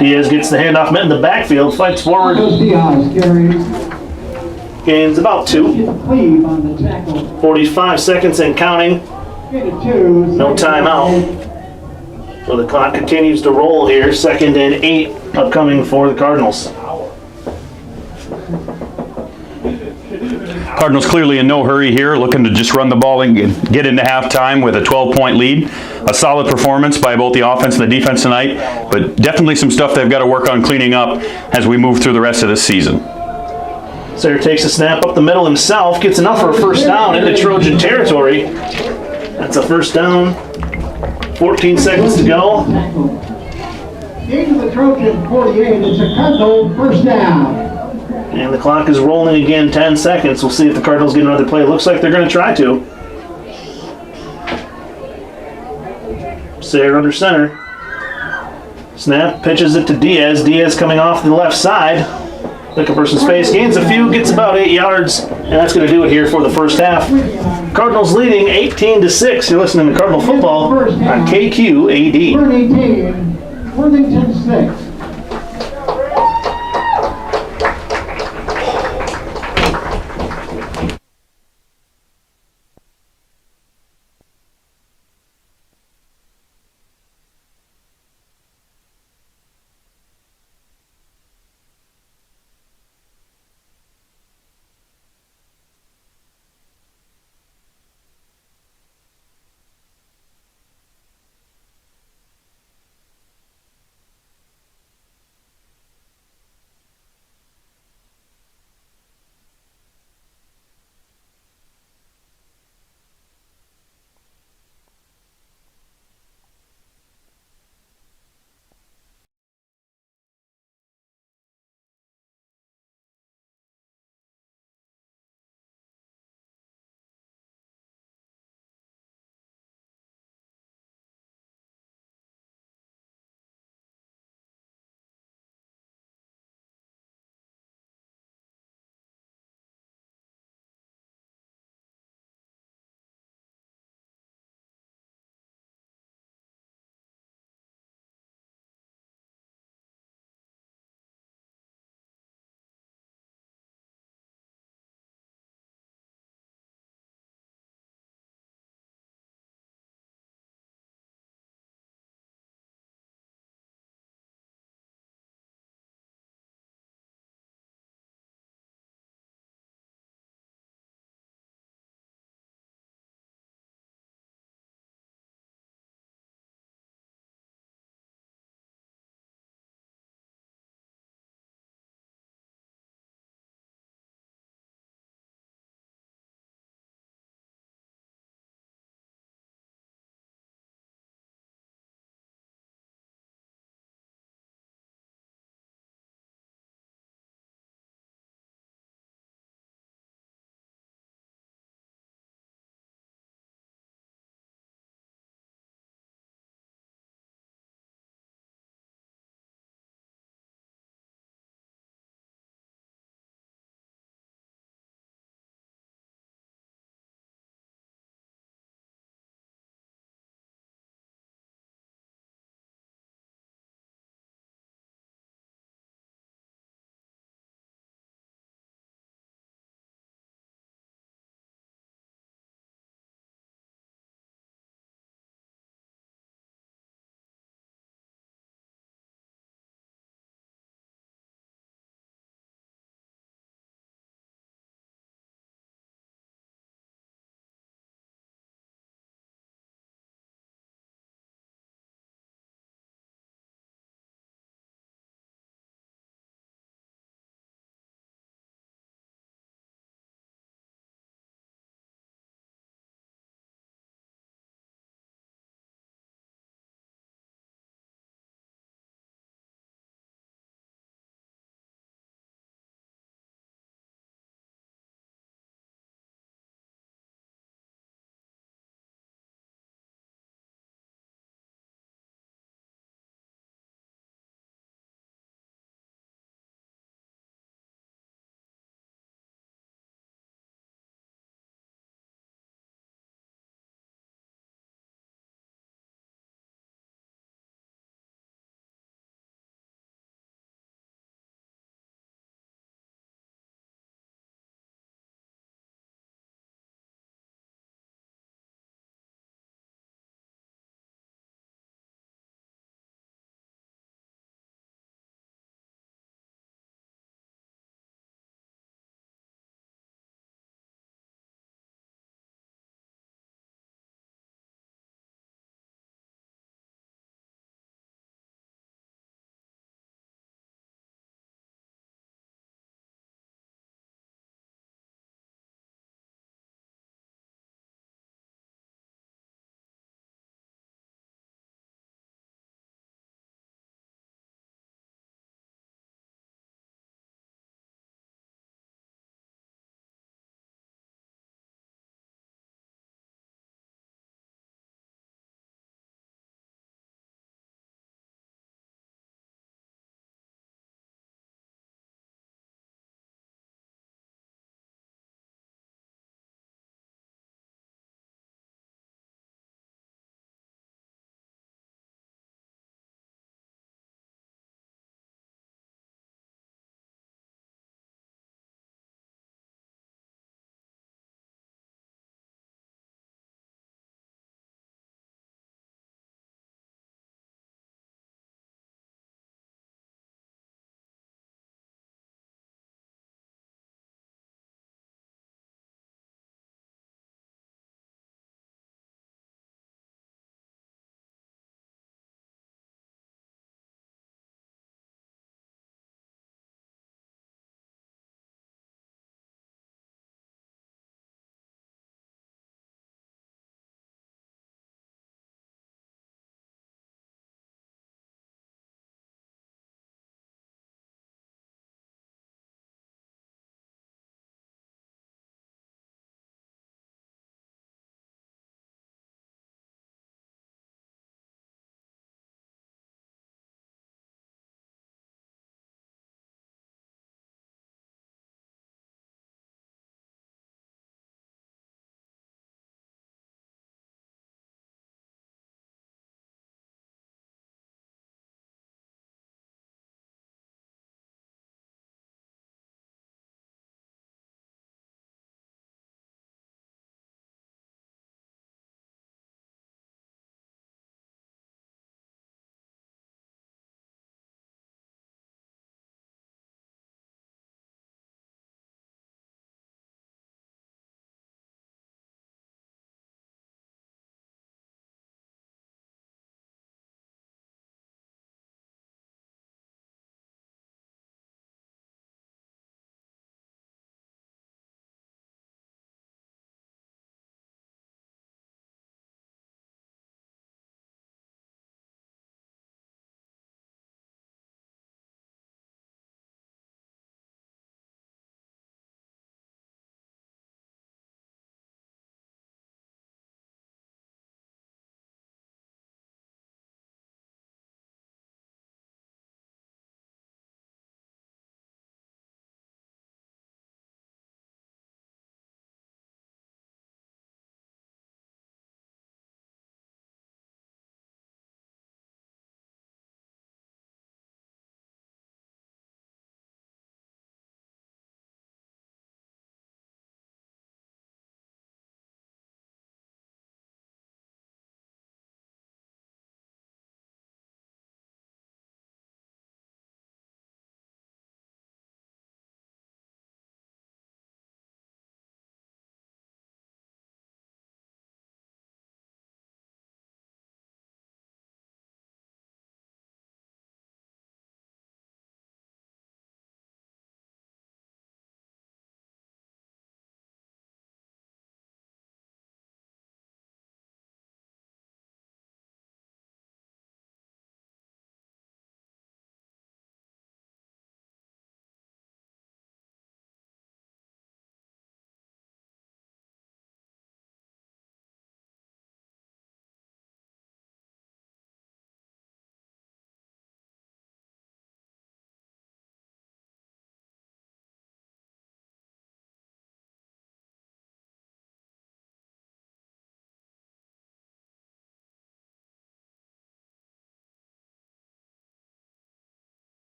Diaz gets the handoff, met in the backfield, fights forward, Goes Diaz, carries. gains about 2. Cleve on the tackle. 45 seconds and counting. Gain of 2. No timeout. So the clock continues to roll here. 2nd and 8 upcoming for the Cardinals. Cardinals clearly in no hurry here, looking to just run the ball and get into halftime with a 12-point lead. A solid performance by both the offense and the defense tonight, but definitely some stuff they've got to work on cleaning up as we move through the rest of this season. Sayer takes a snap up the middle himself, gets enough for a first down into Trojan territory. That's a first down. 14 seconds to go. Gain to the Trojan 48. It's a Cardinal first down. And the clock is rolling again, 10 seconds. We'll see if the Cardinals get another play. It looks like they're going to try to. Sayer under center. Snap, pitches it to Diaz. Diaz coming off the left side. Pick a person's face, gains a few, gets about 8 yards, and that's going to do it here for the first half. Cardinals leading 18-6. You're listening to Cardinal Football on KQAD. Turn 18. Worthington 6.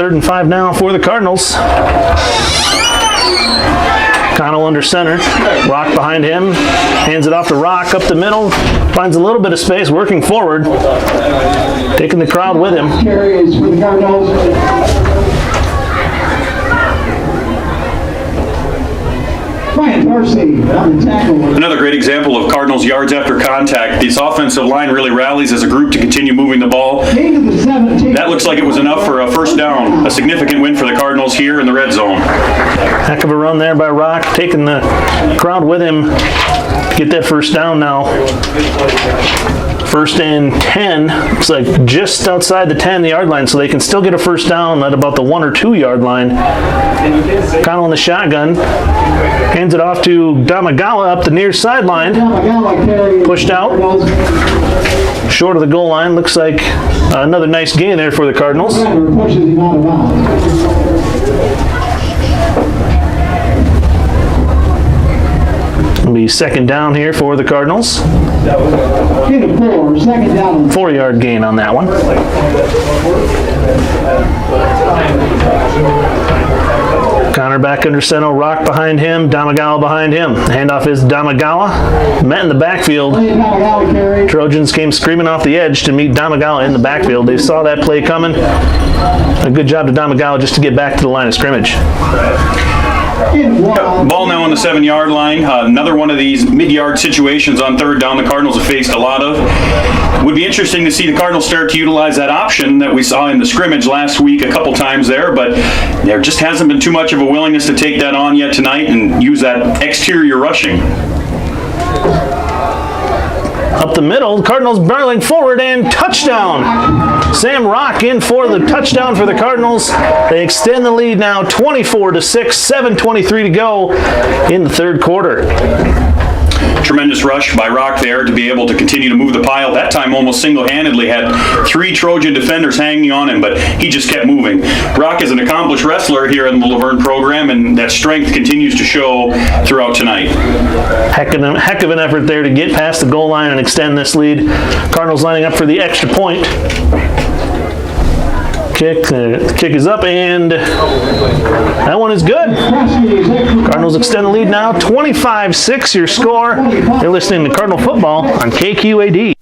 3rd and 5 now for the Cardinals. Connell under center. Rock behind him. Hands it off to Rock up the middle. Finds a little bit of space, working forward. Taking the crowd with him. Carries for the Cardinals. Another great example of Cardinals yards after contact. This offensive line really rallies as a group to continue moving the ball. That looks like it was enough for a first down. A significant win for the Cardinals here in the red zone. Heck of a run there by Rock, taking the crowd with him to get that first down now. 1st and 10, looks like just outside the 10-yard line, so they can still get a first down at about the 1 or 2-yard line. Connell in the shotgun, hands it off to Damagawa up the near sideline. Pushed out, short of the goal line. Looks like another nice gain there for the Cardinals. It'll be 2nd down here for the Cardinals. 4-yard gain on that one. Connor back under center, Rock behind him, Damagawa behind him. Handoff is Damagawa. Met in the backfield. Trojans came screaming off the edge to meet Damagawa in the backfield. They saw that play coming. A good job to Damagawa just to get back to the line of scrimmage. Ball now on the 7-yard line. Another one of these mid-yard situations on 3rd down the Cardinals have faced a lot of. Would be interesting to see the Cardinals start to utilize that option that we saw in the scrimmage last week a couple times there, but there just hasn't been too much of a willingness to take that on yet tonight and use that exterior rushing. Up the middle, Cardinals barreling forward and touchdown. Sam Rock in for the touchdown for the Cardinals. They extend the lead now 24-6, 7:23 to go in the 3rd quarter. Tremendous rush by Rock there to be able to continue to move the pile. That time almost single-handedly had 3 Trojan defenders hanging on him, but he just kept moving. Rock is an accomplished wrestler here in the Luverne program, and that strength continues to show throughout tonight. Heck of an effort there to get past the goal line and extend this lead. Cardinals lining up for the extra point. The kick is up, and that one is good. Cardinals extend the lead now, 25-6 your score. You're listening to Cardinal Football on KQAD.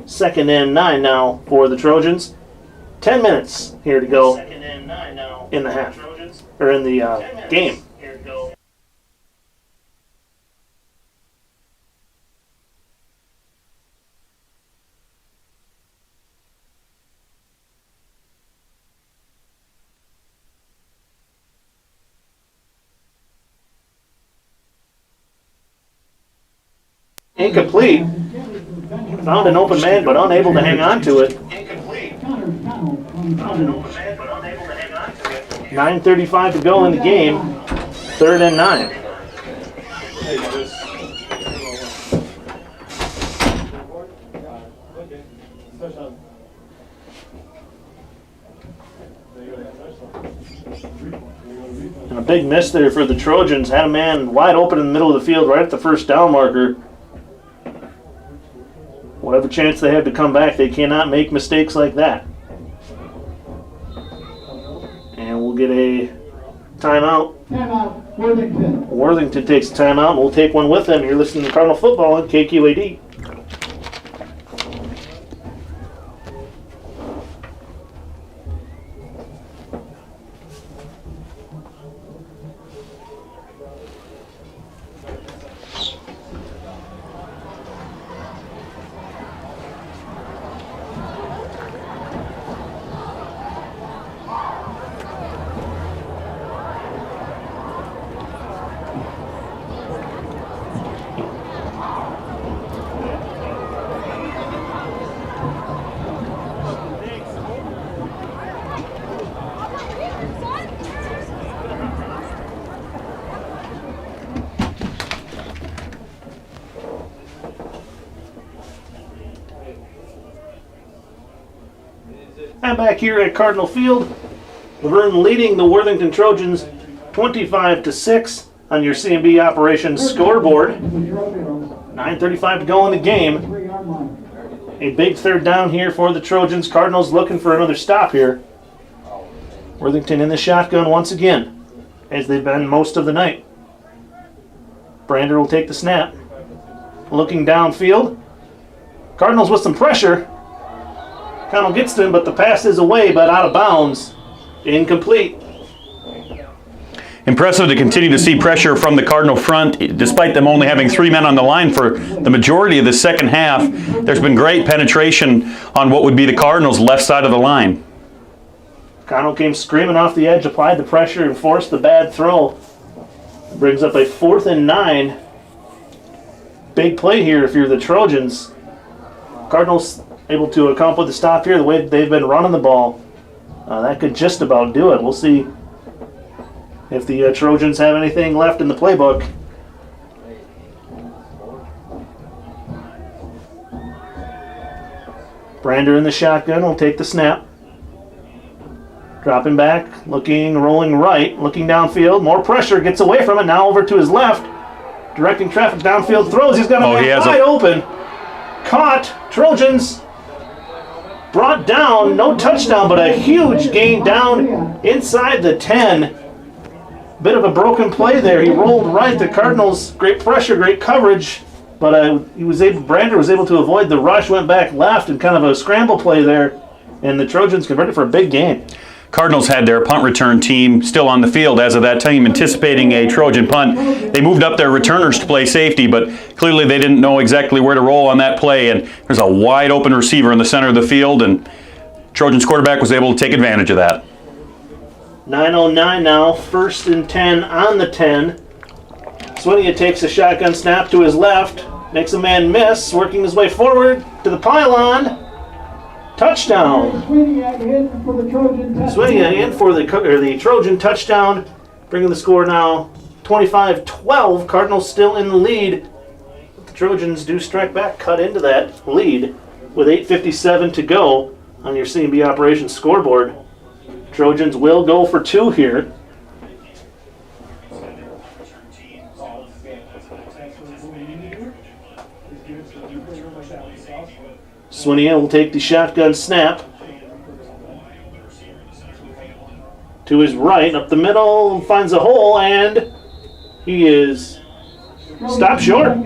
2nd and 9 now for the Trojans. 10 minutes here to go in the half, or in the game. Incomplete. Found an open man, but unable to hang on to it. 9:35 to go in the game. 3rd and 9. And a big miss there for the Trojans. Had a man wide open in the middle of the field right at the first down marker. Whatever chance they have to come back, they cannot make mistakes like that. And we'll get a timeout. Timeout, Worthington. Worthington takes a timeout, and we'll take one with them. You're listening to Cardinal Football on KQAD. And back here at Cardinal Field, Luverne leading the Worthington Trojans 25-6 on your C&B operations scoreboard. 9:35 to go in the game. A big 3rd down here for the Trojans. Cardinals looking for another stop here. Worthington in the shotgun once again, as they've been most of the night. Brander will take the snap. Looking downfield. Cardinals with some pressure. Connell gets to him, but the pass is away, but out of bounds. Incomplete. Impressive to continue to see pressure from the Cardinal front, despite them only having 3 men on the line for the majority of the second half. There's been great penetration on what would be the Cardinals' left side of the line. Connell came screaming off the edge, applied the pressure, and forced the bad throw. Brings up a 4th and 9. Big play here if you're the Trojans. Cardinals able to accomplish the stop here the way they've been running the ball. That could just about do it. We'll see if the Trojans have anything left in the playbook. Brander in the shotgun will take the snap. Dropping back, looking, rolling right, looking downfield. More pressure, gets away from it. Now over to his left. Directing traffic downfield, throws. He's got a man wide open. Caught. Trojans brought down. No touchdown, but a huge gain down inside the 10. Bit of a broken play there. He rolled right. The Cardinals, great pressure, great coverage, but Brander was able to avoid the rush, went back left, and kind of a scramble play there, and the Trojans converted for a big gain. Cardinals had their punt return team still on the field as of that time, anticipating a Trojan punt. They moved up their returners to play safety, but clearly they didn't know exactly where to roll on that play, and there's a wide open receiver in the center of the field, and Trojans quarterback was able to take advantage of that. 9:09 now, 1st and 10 on the 10. Swinia takes a shotgun snap to his left, makes a man miss, working his way forward to the pylon. Touchdown. Swinia in for the Trojan touchdown. Swinia in for the Trojan touchdown, bringing the score now 25-12. Cardinals still in the lead. The Trojans do strike back, cut into that lead with 8:57 to go on your C&B operations scoreboard. Trojans will go for 2 here. Swinia will take the shotgun snap. To his right, up the middle, finds a hole, and he is Stop short.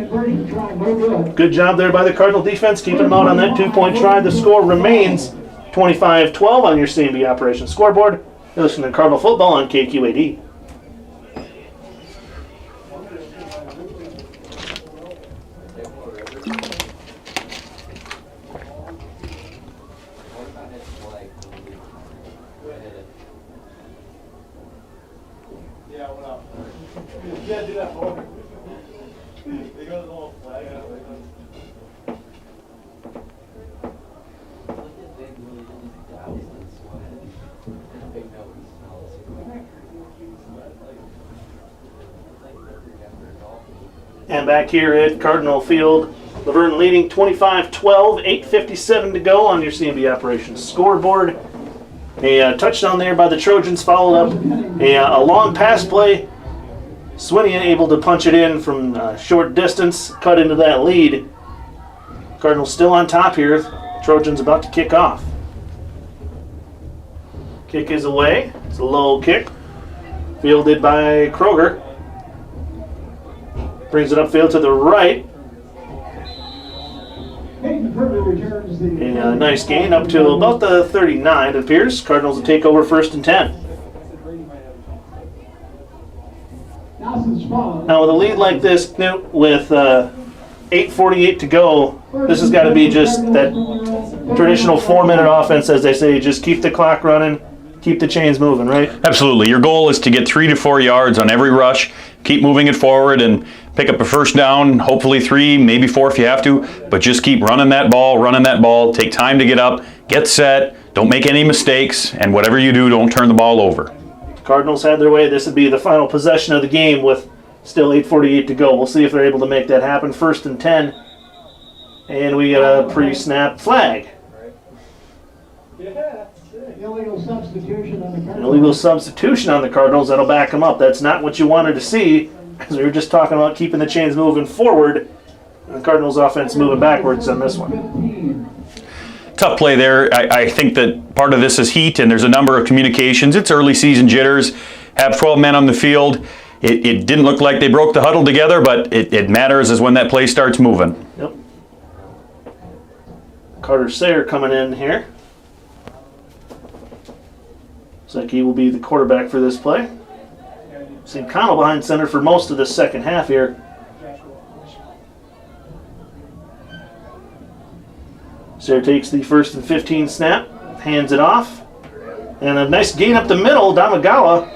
Good job there by the Cardinal defense, keeping them out on that 2-point try. The score remains 25-12 on your CMB Operations scoreboard. You're listening to Cardinal Football on KQAD. And back here at Cardinal Field, Luverne leading 25-12, 8:57 to go on your CMB Operations scoreboard. A touchdown there by the Trojans, followed up a long pass play. Swinian able to punch it in from short distance, cut into that lead. Cardinals still on top here. Trojans about to kick off. Kick is away. It's a low kick, fielded by Kroger. Brings it upfield to the right. A nice gain up to about the 39, it appears. Cardinals will take over 1st and 10. Now with a lead like this, Knut, with 8:48 to go, this has got to be just that traditional 4-minute offense, as they say. Just keep the clock running, keep the chains moving, right? Absolutely. Your goal is to get 3 to 4 yards on every rush. Keep moving it forward and pick up a first down, hopefully 3, maybe 4 if you have to, but just keep running that ball, take time to get up, get set, don't make any mistakes, and whatever you do, don't turn the ball over. Cardinals had their way. This would be the final possession of the game with still 8:48 to go. We'll see if they're able to make that happen. 1st and 10, and we get a pre-snap flag. Illegal substitution on the Cardinals. An illegal substitution on the Cardinals. That'll back them up. That's not what you wanted to see, because we were just talking about keeping the chains moving forward. And the Cardinals offense moving backwards on this one. Tough play there. I think that part of this is heat, and there's a number of communications. It's early season jitters. Have 12 men on the field. It didn't look like they broke the huddle together, but it matters is when that play starts moving. Yep. Carter Sayre coming in here. Looks like he will be the quarterback for this play. Seen Connell behind center for most of the second half here. Sayre takes the 1st and 15 snap, hands it off, and a nice gain up the middle. Damagawa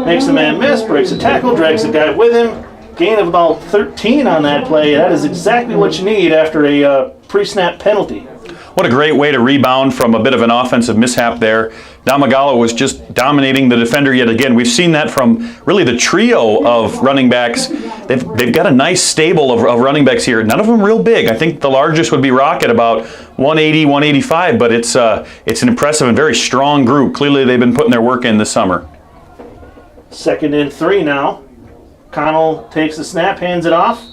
makes the man miss, breaks a tackle, drags the guy with him. Gain of about 13 on that play. That is exactly what you need after a pre-snap penalty. What a great way to rebound from a bit of an offensive mishap there. Damagawa was just dominating the defender yet again. We've seen that from really the trio of running backs. They've got a nice stable of running backs here. None of them real big. I think the largest would be Rocket, about 180, 185, but it's an impressive and very strong group. Clearly they've been putting their work in this summer. 2nd and 3 now. Connell takes the snap, hands it off.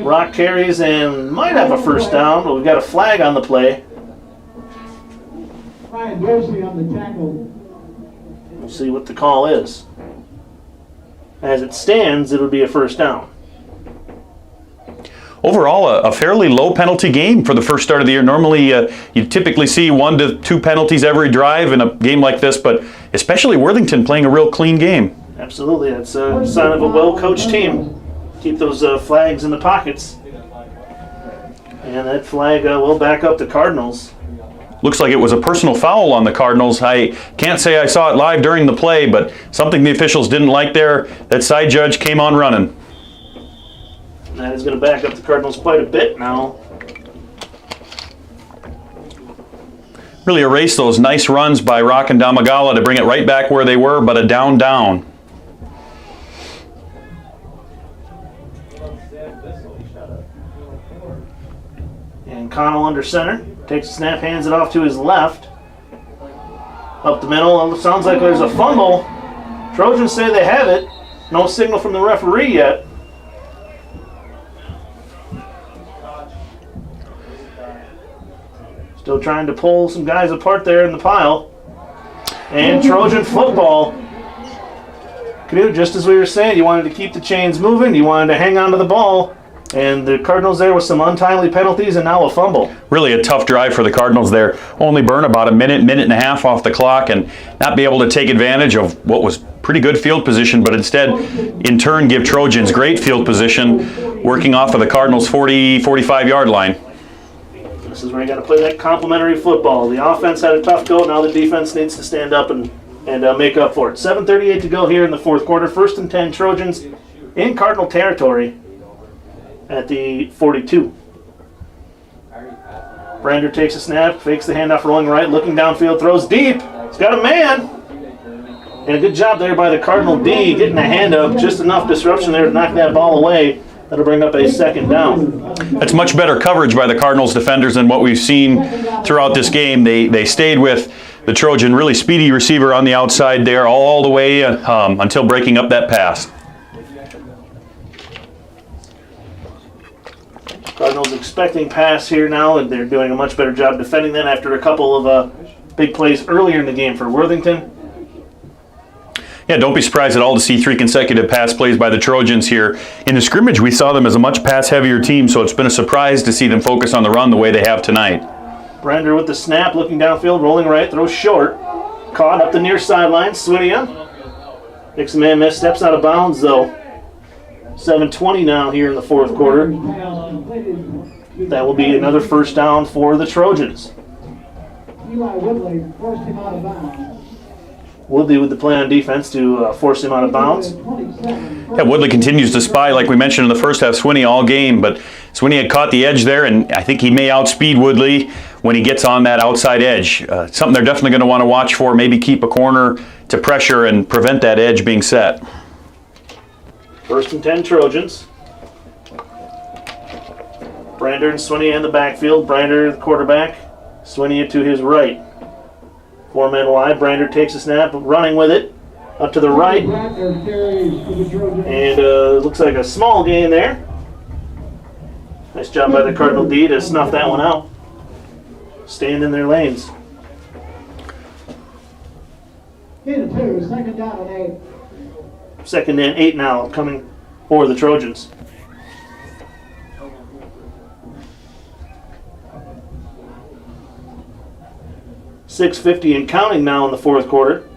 Rock carries and might have a first down, but we've got a flag on the play. Ryan Dorsey on the tackle. We'll see what the call is. As it stands, it would be a first down. Overall, a fairly low penalty game for the first start of the year. Normally, you typically see 1 to 2 penalties every drive in a game like this, but especially Worthington playing a real clean game. Absolutely. That's a sign of a well-coached team. Keep those flags in the pockets. And that flag will back up the Cardinals. Looks like it was a personal foul on the Cardinals. I can't say I saw it live during the play, but something the officials didn't like there. That side judge came on running. And that is going to back up the Cardinals quite a bit now. Really erased those nice runs by Rock and Damagawa to bring it right back where they were, but a down. And Connell under center. Takes the snap, hands it off to his left. Up the middle. It sounds like there's a fumble. Trojans say they have it. No signal from the referee yet. Still trying to pull some guys apart there in the pile. And Trojan football. Knut, just as we were saying, you wanted to keep the chains moving, you wanted to hang on to the ball, and the Cardinals there with some untimely penalties and now a fumble. Really a tough drive for the Cardinals there. Only burn about a minute and a half off the clock and not be able to take advantage of what was pretty good field position, but instead, in turn, give Trojans great field position, working off of the Cardinals' 45-yard line. This is where you got to play that complementary football. The offense had a tough go. Now the defense needs to stand up and make up for it. 7:38 to go here in the fourth quarter. 1st and 10 Trojans in Cardinal territory at the 42. Brander takes a snap, fakes the handoff, rolling right, looking downfield, throws deep. He's got a man. And a good job there by the Cardinal D getting a hand up. Just enough disruption there to knock that ball away. That'll bring up a 2nd down. That's much better coverage by the Cardinals defenders than what we've seen throughout this game. They stayed with the Trojan really speedy receiver on the outside there all the way until breaking up that pass. Cardinals expecting pass here now, and they're doing a much better job defending that after a couple of big plays earlier in the game for Worthington. Yeah, don't be surprised at all to see 3 consecutive pass plays by the Trojans here. In the scrimmage, we saw them as a much pass-heavier team, so it's been a surprise to see them focus on the run the way they have tonight. Brander with the snap, looking downfield, rolling right, throws short. Caught up the near sideline, Swinia. Makes a man miss, steps out of bounds though. 7:20 now here in the fourth quarter. That will be another 1st down for the Trojans. Eli Woodley forced him out of bounds. Woodley with the play on defense to force him out of bounds. Yeah, Woodley continues to spy, like we mentioned in the first half, Swinney all game, but Swinney had caught the edge there, and I think he may outspeed Woodley when he gets on that outside edge. Something they're definitely going to want to watch for, maybe keep a corner to pressure and prevent that edge being set. 1st and 10 Trojans. Brander and Swinney in the backfield. Brander, the quarterback. Swinney to his right. 4 men wide. Brander takes a snap, running with it. Up to the right. And looks like a small gain there. Nice job by the Cardinal D to snuff that one out. Staying in their lanes. 2, 2nd down and 8. 2nd and 8 now coming for the Trojans. .650 and counting now in the fourth quarter.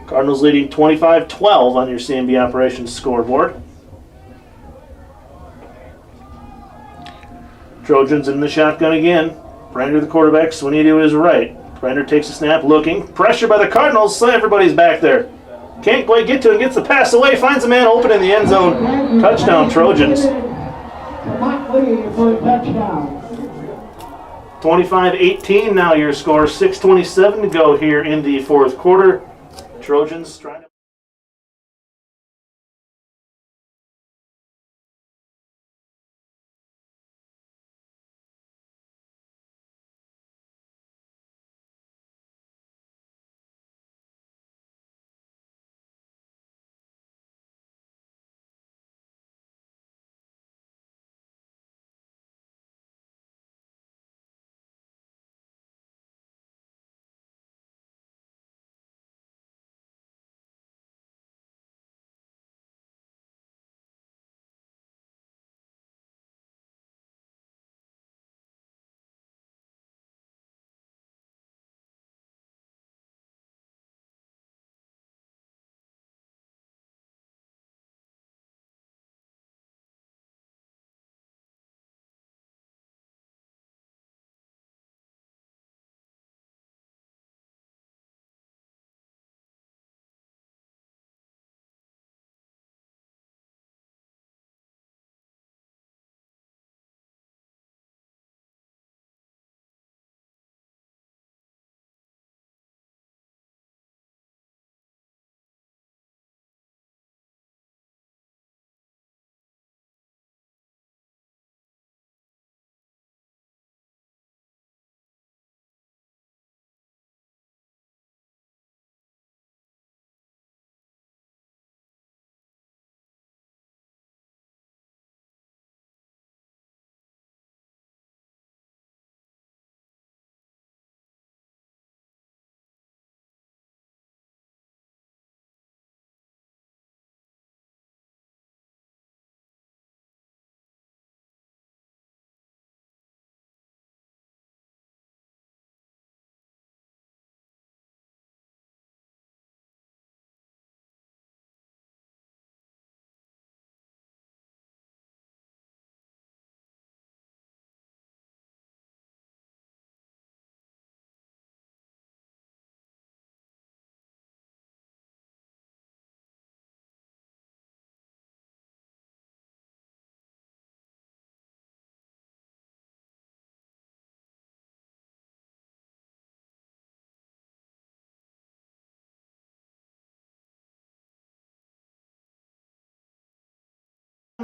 Cardinals leading 25-12 on your CMB operations scoreboard. Trojans in the shotgun again. Brander the quarterback, Swinney to his right. Brander takes a snap, looking. Pressure by the Cardinals, so everybody's back there. Can't quite get to him, gets the pass away, finds a man open in the end zone. Touchdown, Trojans. Motley for a touchdown. 25-18 now your score. 6:27 to go here in the fourth quarter. Trojans trying to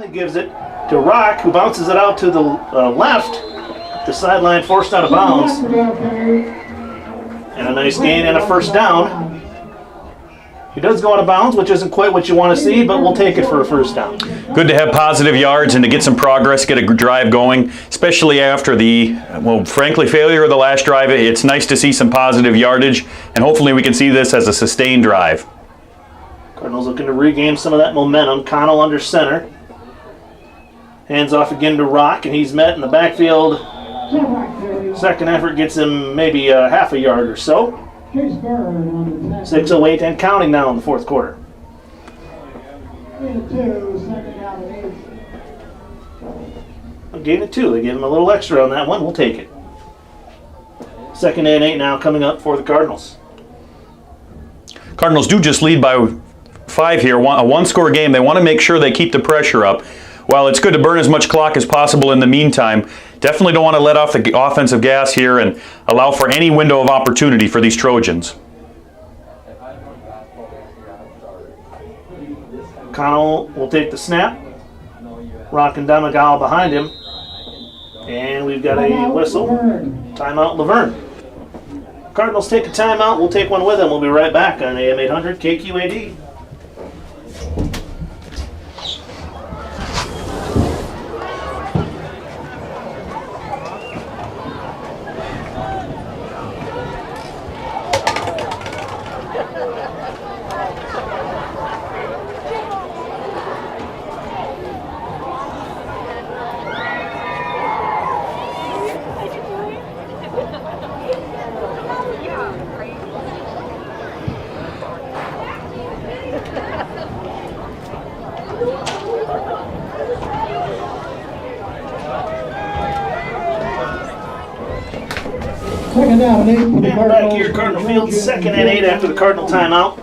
He gives it to Rock, who bounces it out to the left. The sideline forced out of bounds. And a nice gain and a first down. He does go out of bounds, which isn't quite what you want to see, but we'll take it for a first down. Good to have positive yards and to get some progress, get a drive going, especially after the, well, frankly, failure of the last drive. It's nice to see some positive yardage, and hopefully we can see this as a sustained drive. Cardinals looking to regain some of that momentum. Connell under center. Hands off again to Rock, and he's met in the backfield. Second effort gets him maybe half a yard or so. 6:08 and counting now in the fourth quarter. A gain of 2. They gave him a little extra on that one. We'll take it. 2nd and 8 now coming up for the Cardinals. Cardinals do just lead by 5 here, a one-score game. They want to make sure they keep the pressure up. While it's good to burn as much clock as possible in the meantime, definitely don't want to let off the offensive gas here and allow for any window of opportunity for these Trojans. Connell will take the snap. Rock and Damagawa behind him. And we've got a whistle. Timeout, Luverne. Cardinals take a timeout. We'll take one with them. We'll be right back on AM 800 KQAD. Second down and 8 for the And Cardinals. back here, Cardinal Field, 2nd and 8 after the Cardinal timeout.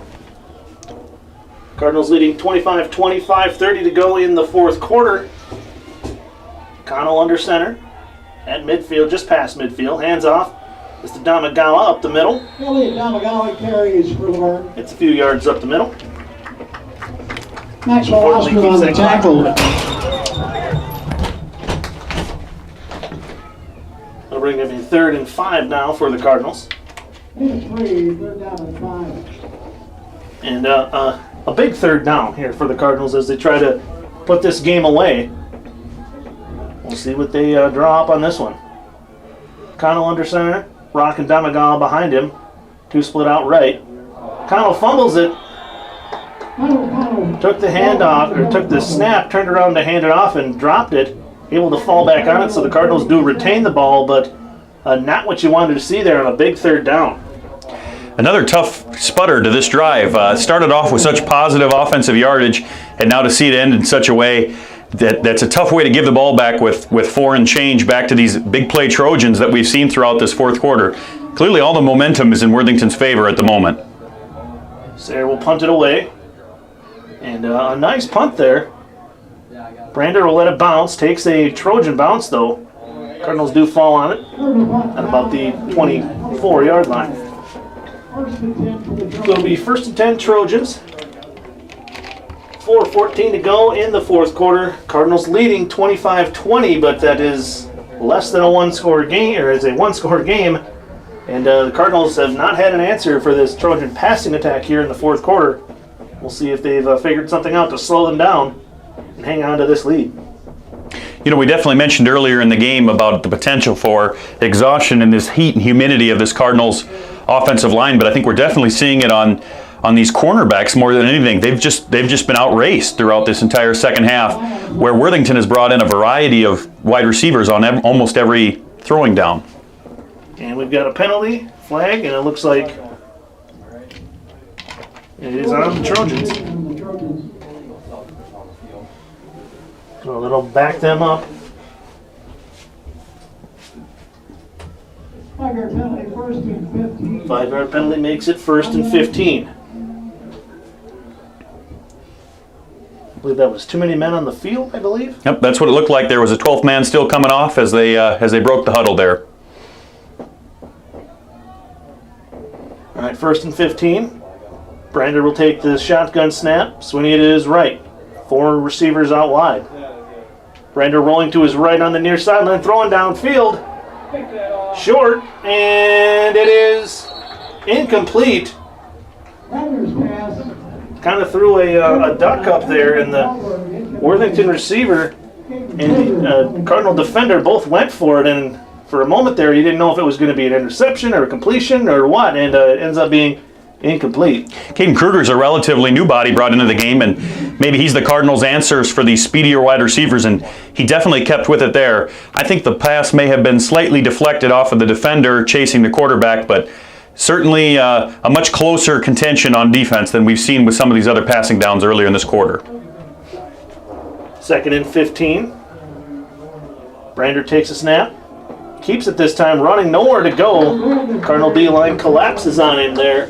Cardinals leading 25-20, 5:30 to go in the fourth quarter. Connell under center at midfield, just past midfield. Hands off. It's to Damagawa up the middle. Elliot Damagawa carries for Luverne. It's a few yards up the middle. Maxwell Oscar on the tackle. They'll bring him in 3rd and 5 now for the Cardinals. 3rd down and 5. And a big 3rd down here for the Cardinals as they try to put this game away. We'll see what they draw up on this one. Connell under center. Rock and Damagawa behind him. 2 split out right. Connell fumbles it. Took the handoff, or took the snap, turned around to hand it off and dropped it. Able to fall back on it, so the Cardinals do retain the ball, but not what you wanted to see there on a big 3rd down. Another tough sputter to this drive. Started off with such positive offensive yardage, and now to see it end in such a way that's a tough way to give the ball back with 4 and change back to these big play Trojans that we've seen throughout this fourth quarter. Clearly all the momentum is in Worthington's favor at the moment. Sayre will punt it away. And a nice punt there. Brander will let it bounce. Takes a Trojan bounce though. Cardinals do fall on it at about the 24-yard line. So it'll be 1st and 10 Trojans. 4:14 to go in the fourth quarter. Cardinals leading 25-20, but that is less than a one-score game, or is a one-score game. And the Cardinals have not had an answer for this Trojan passing attack here in the fourth quarter. We'll see if they've figured something out to slow them down and hang on to this lead. You know, we definitely mentioned earlier in the game about the potential for exhaustion in this heat and humidity of this Cardinals offensive line, but I think we're definitely seeing it on these cornerbacks more than anything. They've just been outraced throughout this entire second half, where Worthington has brought in a variety of wide receivers on almost every throwing down. And we've got a penalty flag, and it looks like it is on the Trojans. So that'll back them up. 5-yard penalty, 1st and 15. 5-yard penalty makes it 1st and 15. I believe that was too many men on the field, I believe. Yep, that's what it looked like. There was a 12th man still coming off as they broke the huddle there. All right, 1st and 15. Brander will take the shotgun snap, swinging it to his right. 4 receivers out wide. Brander rolling to his right on the near sideline, throwing downfield. Short, and it is incomplete. Rander's pass. Kind of threw a duck up there, and the Worthington receiver and Cardinal defender both went for it, and for a moment there, you didn't know if it was going to be an interception or a completion or what, and it ends up being incomplete. Caden Kruger's a relatively new body brought into the game, and maybe he's the Cardinals' answers for these speedier wide receivers, and he definitely kept with it there. I think the pass may have been slightly deflected off of the defender chasing the quarterback, but certainly a much closer contention on defense than we've seen with some of these other passing downs earlier in this quarter. 2nd and 15. Brander takes a snap. Keeps it this time, running, nowhere to go. Cardinal D-line collapses on him there.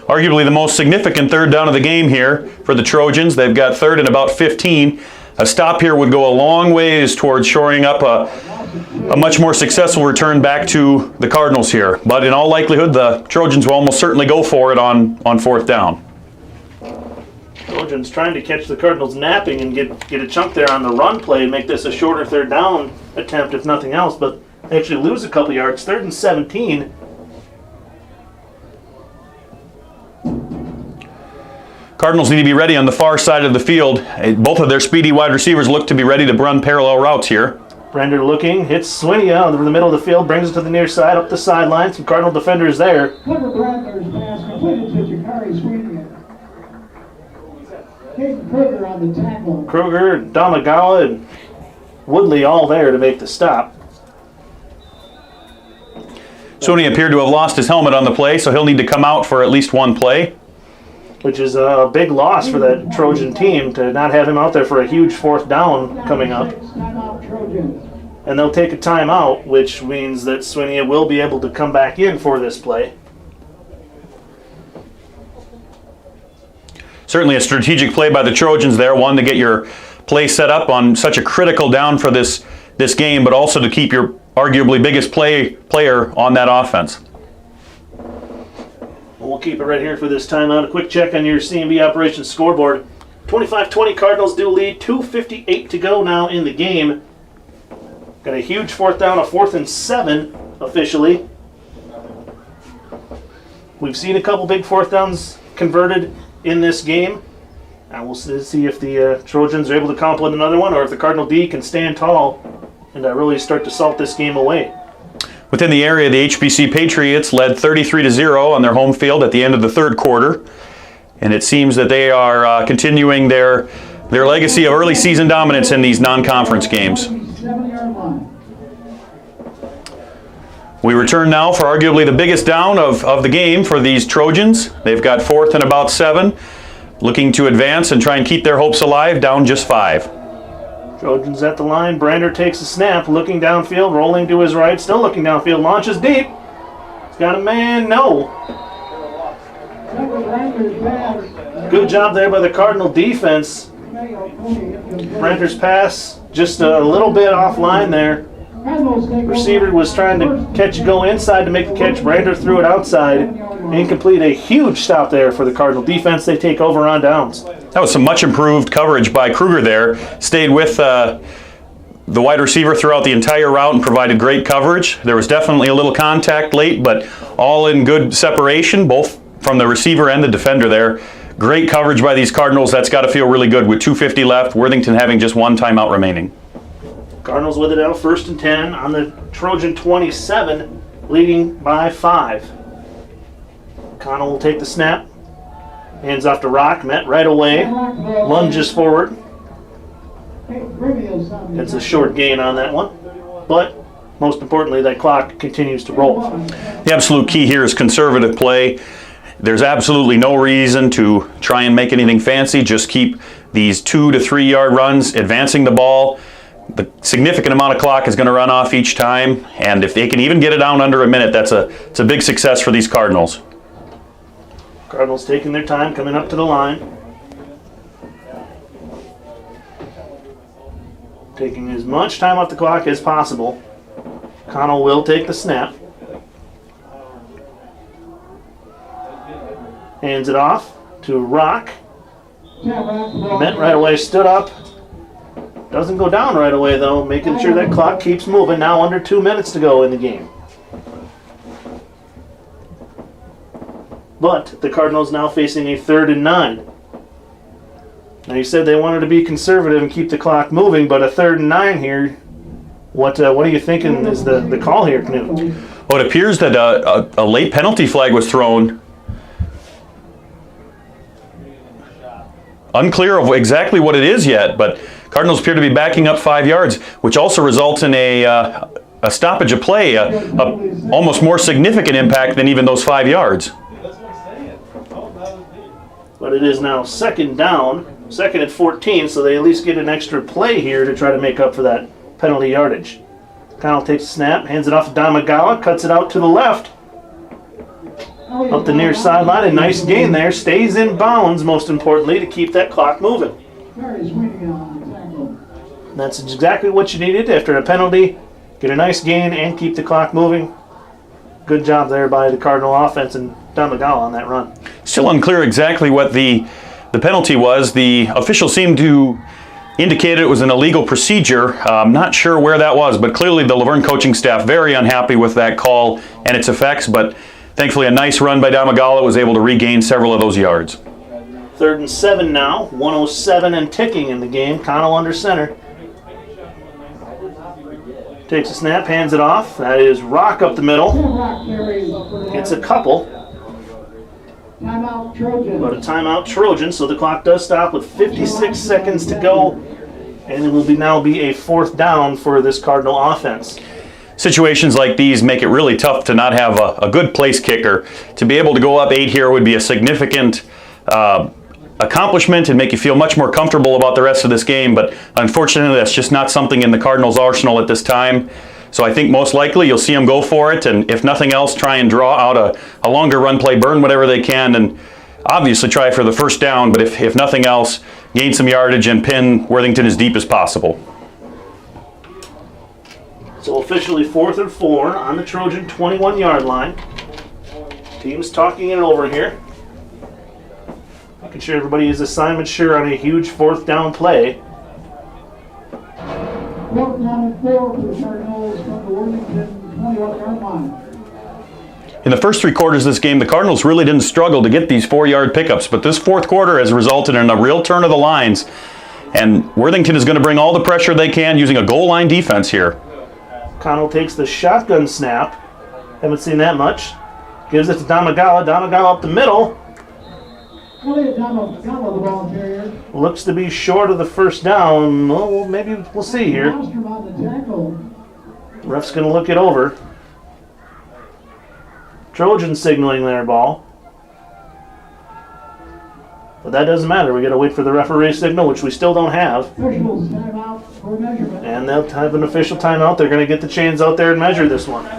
Arguably the most significant third down of the game here for the Trojans. They've got 3rd and about 15. A stop here would go a long ways towards shoring up a much more successful return back to the Cardinals here. But in all likelihood, the Trojans will almost certainly go for it on 4th down. Trojans trying to catch the Cardinals napping and get a chunk there on the run play and make this a shorter 3rd down attempt, if nothing else. But they actually lose a couple yards. 3rd and 17. Cardinals need to be ready on the far side of the field. Both of their speedy wide receivers look to be ready to run parallel routes here. Brander looking, hits Swinney out in the middle of the field, brings it to the near side, up the sideline. Some Cardinal defenders there. Clever Brander's pass completed to Jakari Sweeney. Caden Kruger on the tackle. Kruger, Damagawa, and Woodley all there to make the stop. Sony appeared to have lost his helmet on the play, so he'll need to come out for at least one play. Which is a big loss for that Trojan team to not have him out there for a huge 4th down coming up. Timeout Trojans. And they'll take a timeout, which means that Swinney will be able to come back in for this play. Certainly a strategic play by the Trojans there, one to get your play set up on such a critical down for this game, but also to keep your arguably biggest player on that offense. We'll keep it right here for this timeout. A quick check on your CMB operations scoreboard. 25-20 Cardinals do lead. 2:58 to go now in the game. Got a huge 4th down, a 4th and 7 officially. We've seen a couple big 4th downs converted in this game. And we'll see if the Trojans are able to complete another one or if the Cardinal D can stand tall and really start to salt this game away. Within the area, the HBC Patriots led 33-0 on their home field at the end of the 3rd quarter. And it seems that they are continuing their legacy of early season dominance in these non-conference games. 7-yard line. We return now for arguably the biggest down of the game for these Trojans. They've got 4th and about 7, looking to advance and try and keep their hopes alive, down just 5. Trojans at the line. Brander takes a snap, looking downfield, rolling to his right, still looking downfield, launches deep. He's got a man, no. Clever Brander's pass. Good job there by the Cardinal defense. Brander's pass just a little bit offline there. Receiver was trying to go inside to make the catch. Brander threw it outside. Incomplete. A huge stop there for the Cardinal defense. They take over on downs. That was some much improved coverage by Kruger there. Stayed with the wide receiver throughout the entire route and provided great coverage. There was definitely a little contact late, but all in good separation, both from the receiver and the defender there. Great coverage by these Cardinals. That's got to feel really good with 2:50 left, Worthington having just one timeout remaining. Cardinals with it now, 1st and 10 on the Trojan 27, leading by 5. Connell will take the snap. Hands off to Rock, met right away. Lunges forward. It's a short gain on that one. But most importantly, that clock continues to roll. The absolute key here is conservative play. There's absolutely no reason to try and make anything fancy. Just keep these 2 to 3 yard runs, advancing the ball. The significant amount of clock is going to run off each time, and if they can even get it down under a minute, it's a big success for these Cardinals. Cardinals taking their time, coming up to the line. Taking as much time off the clock as possible. Connell will take the snap. Hands it off to Rock. Met right away, stood up. Doesn't go down right away though, making sure that clock keeps moving. Now under 2 minutes to go in the game. But the Cardinals now facing a 3rd and 9. Now you said they wanted to be conservative and keep the clock moving, but a 3rd and 9 here. What are you thinking is the call here, Knut? Well, it appears that a late penalty flag was thrown. Unclear of exactly what it is yet, but Cardinals appear to be backing up 5 yards, which also results in a stoppage of play, almost more significant impact than even those 5 yards. But it is now 2nd down, 2nd and 14, so they at least get an extra play here to try to make up for that penalty yardage. Cardinal takes a snap, hands it off to Damagawa, cuts it out to the left. Up the near sideline, a nice gain there. Stays in bounds, most importantly, to keep that clock moving. That's exactly what you needed after a penalty. Get a nice gain and keep the clock moving. Good job there by the Cardinal offense and Damagawa on that run. Still unclear exactly what the penalty was. The officials seemed to indicate it was an illegal procedure. I'm not sure where that was, but clearly the Luverne coaching staff very unhappy with that call and its effects, but thankfully a nice run by Damagawa was able to regain several of those yards. 3rd and 7 now, 1:07 and ticking in the game. Connell under center. Takes a snap, hands it off. That is Rock up the middle. Gets a couple. Timeout Trojans. But a timeout Trojan, so the clock does stop with 56 seconds to go. And it will now be a 4th down for this Cardinal offense. Situations like these make it really tough to not have a good place kicker. To be able to go up 8 here would be a significant accomplishment and make you feel much more comfortable about the rest of this game, but unfortunately that's just not something in the Cardinals' arsenal at this time. So I think most likely you'll see them go for it, and if nothing else, try and draw out a longer run play, burn whatever they can, and obviously try for the 1st down, but if nothing else, gain some yardage and pin Worthington as deep as possible. So officially 4th and 4 on the Trojan 21-yard line. Teams talking it over here. Making sure everybody is assignment sure on a huge 4th down play. 4th down and 4 for the Cardinals from the Worthington 21-yard line. In the first 3 quarters of this game, the Cardinals really didn't struggle to get these 4-yard pickups, but this 4th quarter has resulted in a real turn of the lines, and Worthington is going to bring all the pressure they can using a goal line defense here. Connell takes the shotgun snap. Haven't seen that much. Gives it to Damagawa. Damagawa up the middle. Elliot Damagawa, the ball carrier. Looks to be short of the 1st down. Well, maybe we'll see here. Ostrom on the tackle. Ref's going to look it over. Trojan signaling their ball. But that doesn't matter. We got to wait for the referee signal, which we still don't have. Officials timeout for measurement. And they'll have an official timeout. They're going to get the chains out there and measure this one.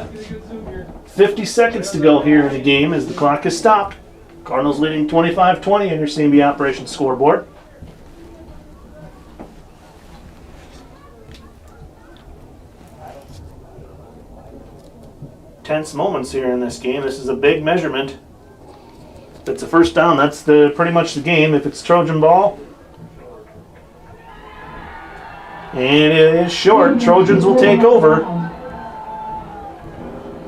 50 seconds to go here in the game as the clock is stopped. Cardinals leading 25-20 on your CMB operations scoreboard. Tense moments here in this game. This is a big measurement. If it's a 1st down, that's pretty much the game. If it's Trojan ball, and it is short, Trojans will take over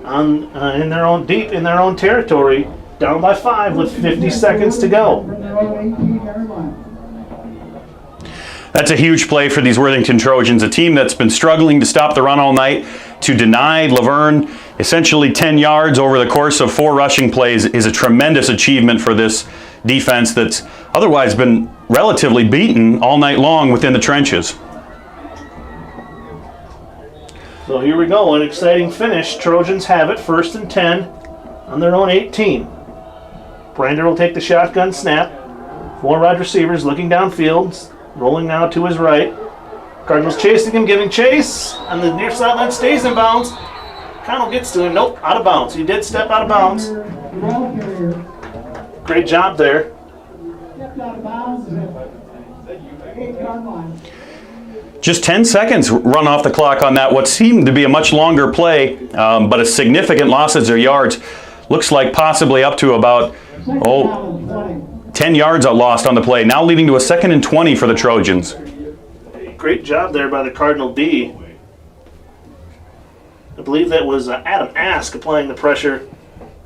in their own deep in their own territory, down by 5 with 50 seconds to go. From their own 18-yard line. That's a huge play for these Worthington Trojans, a team that's been struggling to stop the run all night. To deny Luverne essentially 10 yards over the course of 4 rushing plays is a tremendous achievement for this defense that's otherwise been relatively beaten all night long within the trenches. So here we go, an exciting finish. Trojans have it, 1st and 10 on their own 18. Brander will take the shotgun snap. 4 wide receivers looking downfield, rolling now to his right. Cardinals chasing him, giving chase, and the near sideline stays in bounds. Connell gets to him. Nope, out of bounds. He did step out of bounds. The ball carrier Great job there. stepped out of bounds at 8-yard line. Just 10 seconds run off the clock on that, what seemed to be a much longer play, but a significant losses of yards. Looks like possibly up to about, 2nd down and 20. 10 yards lost on the play, now leading to a 2nd and 20 for the Trojans. Great job there by the Cardinal D. I believe that was Adam Ask applying the pressure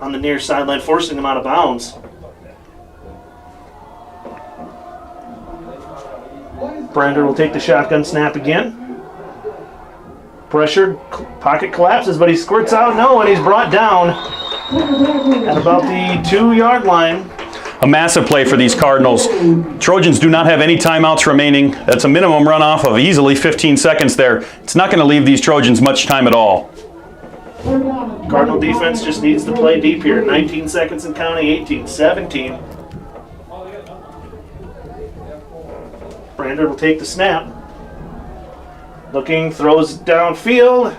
on the near sideline, forcing him out of bounds. Brander will take the shotgun snap again. Pressured, pocket collapses, but he squirts out, no, and he's brought down at about the 2-yard line. A massive play for these Cardinals. Trojans do not have any timeouts remaining. That's a minimum runoff of easily 15 seconds there. It's not going to leave these Trojans much time at all. Cardinal defense just needs to play deep here. 19 seconds and counting, 18-17. Brander will take the snap. Looking, throws downfield.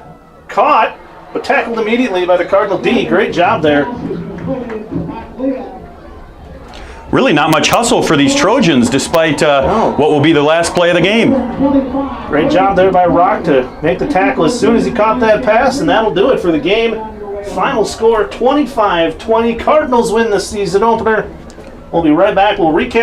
Caught, but tackled immediately by the Cardinal D. Great job there. Really not much hustle for these Trojans despite what will be the last play of the game. Great job there by Rock to make the tackle as soon as he caught that pass, and that'll do it for the game. Final score 25-20. Cardinals win the season opener. We'll be right back. We'll recap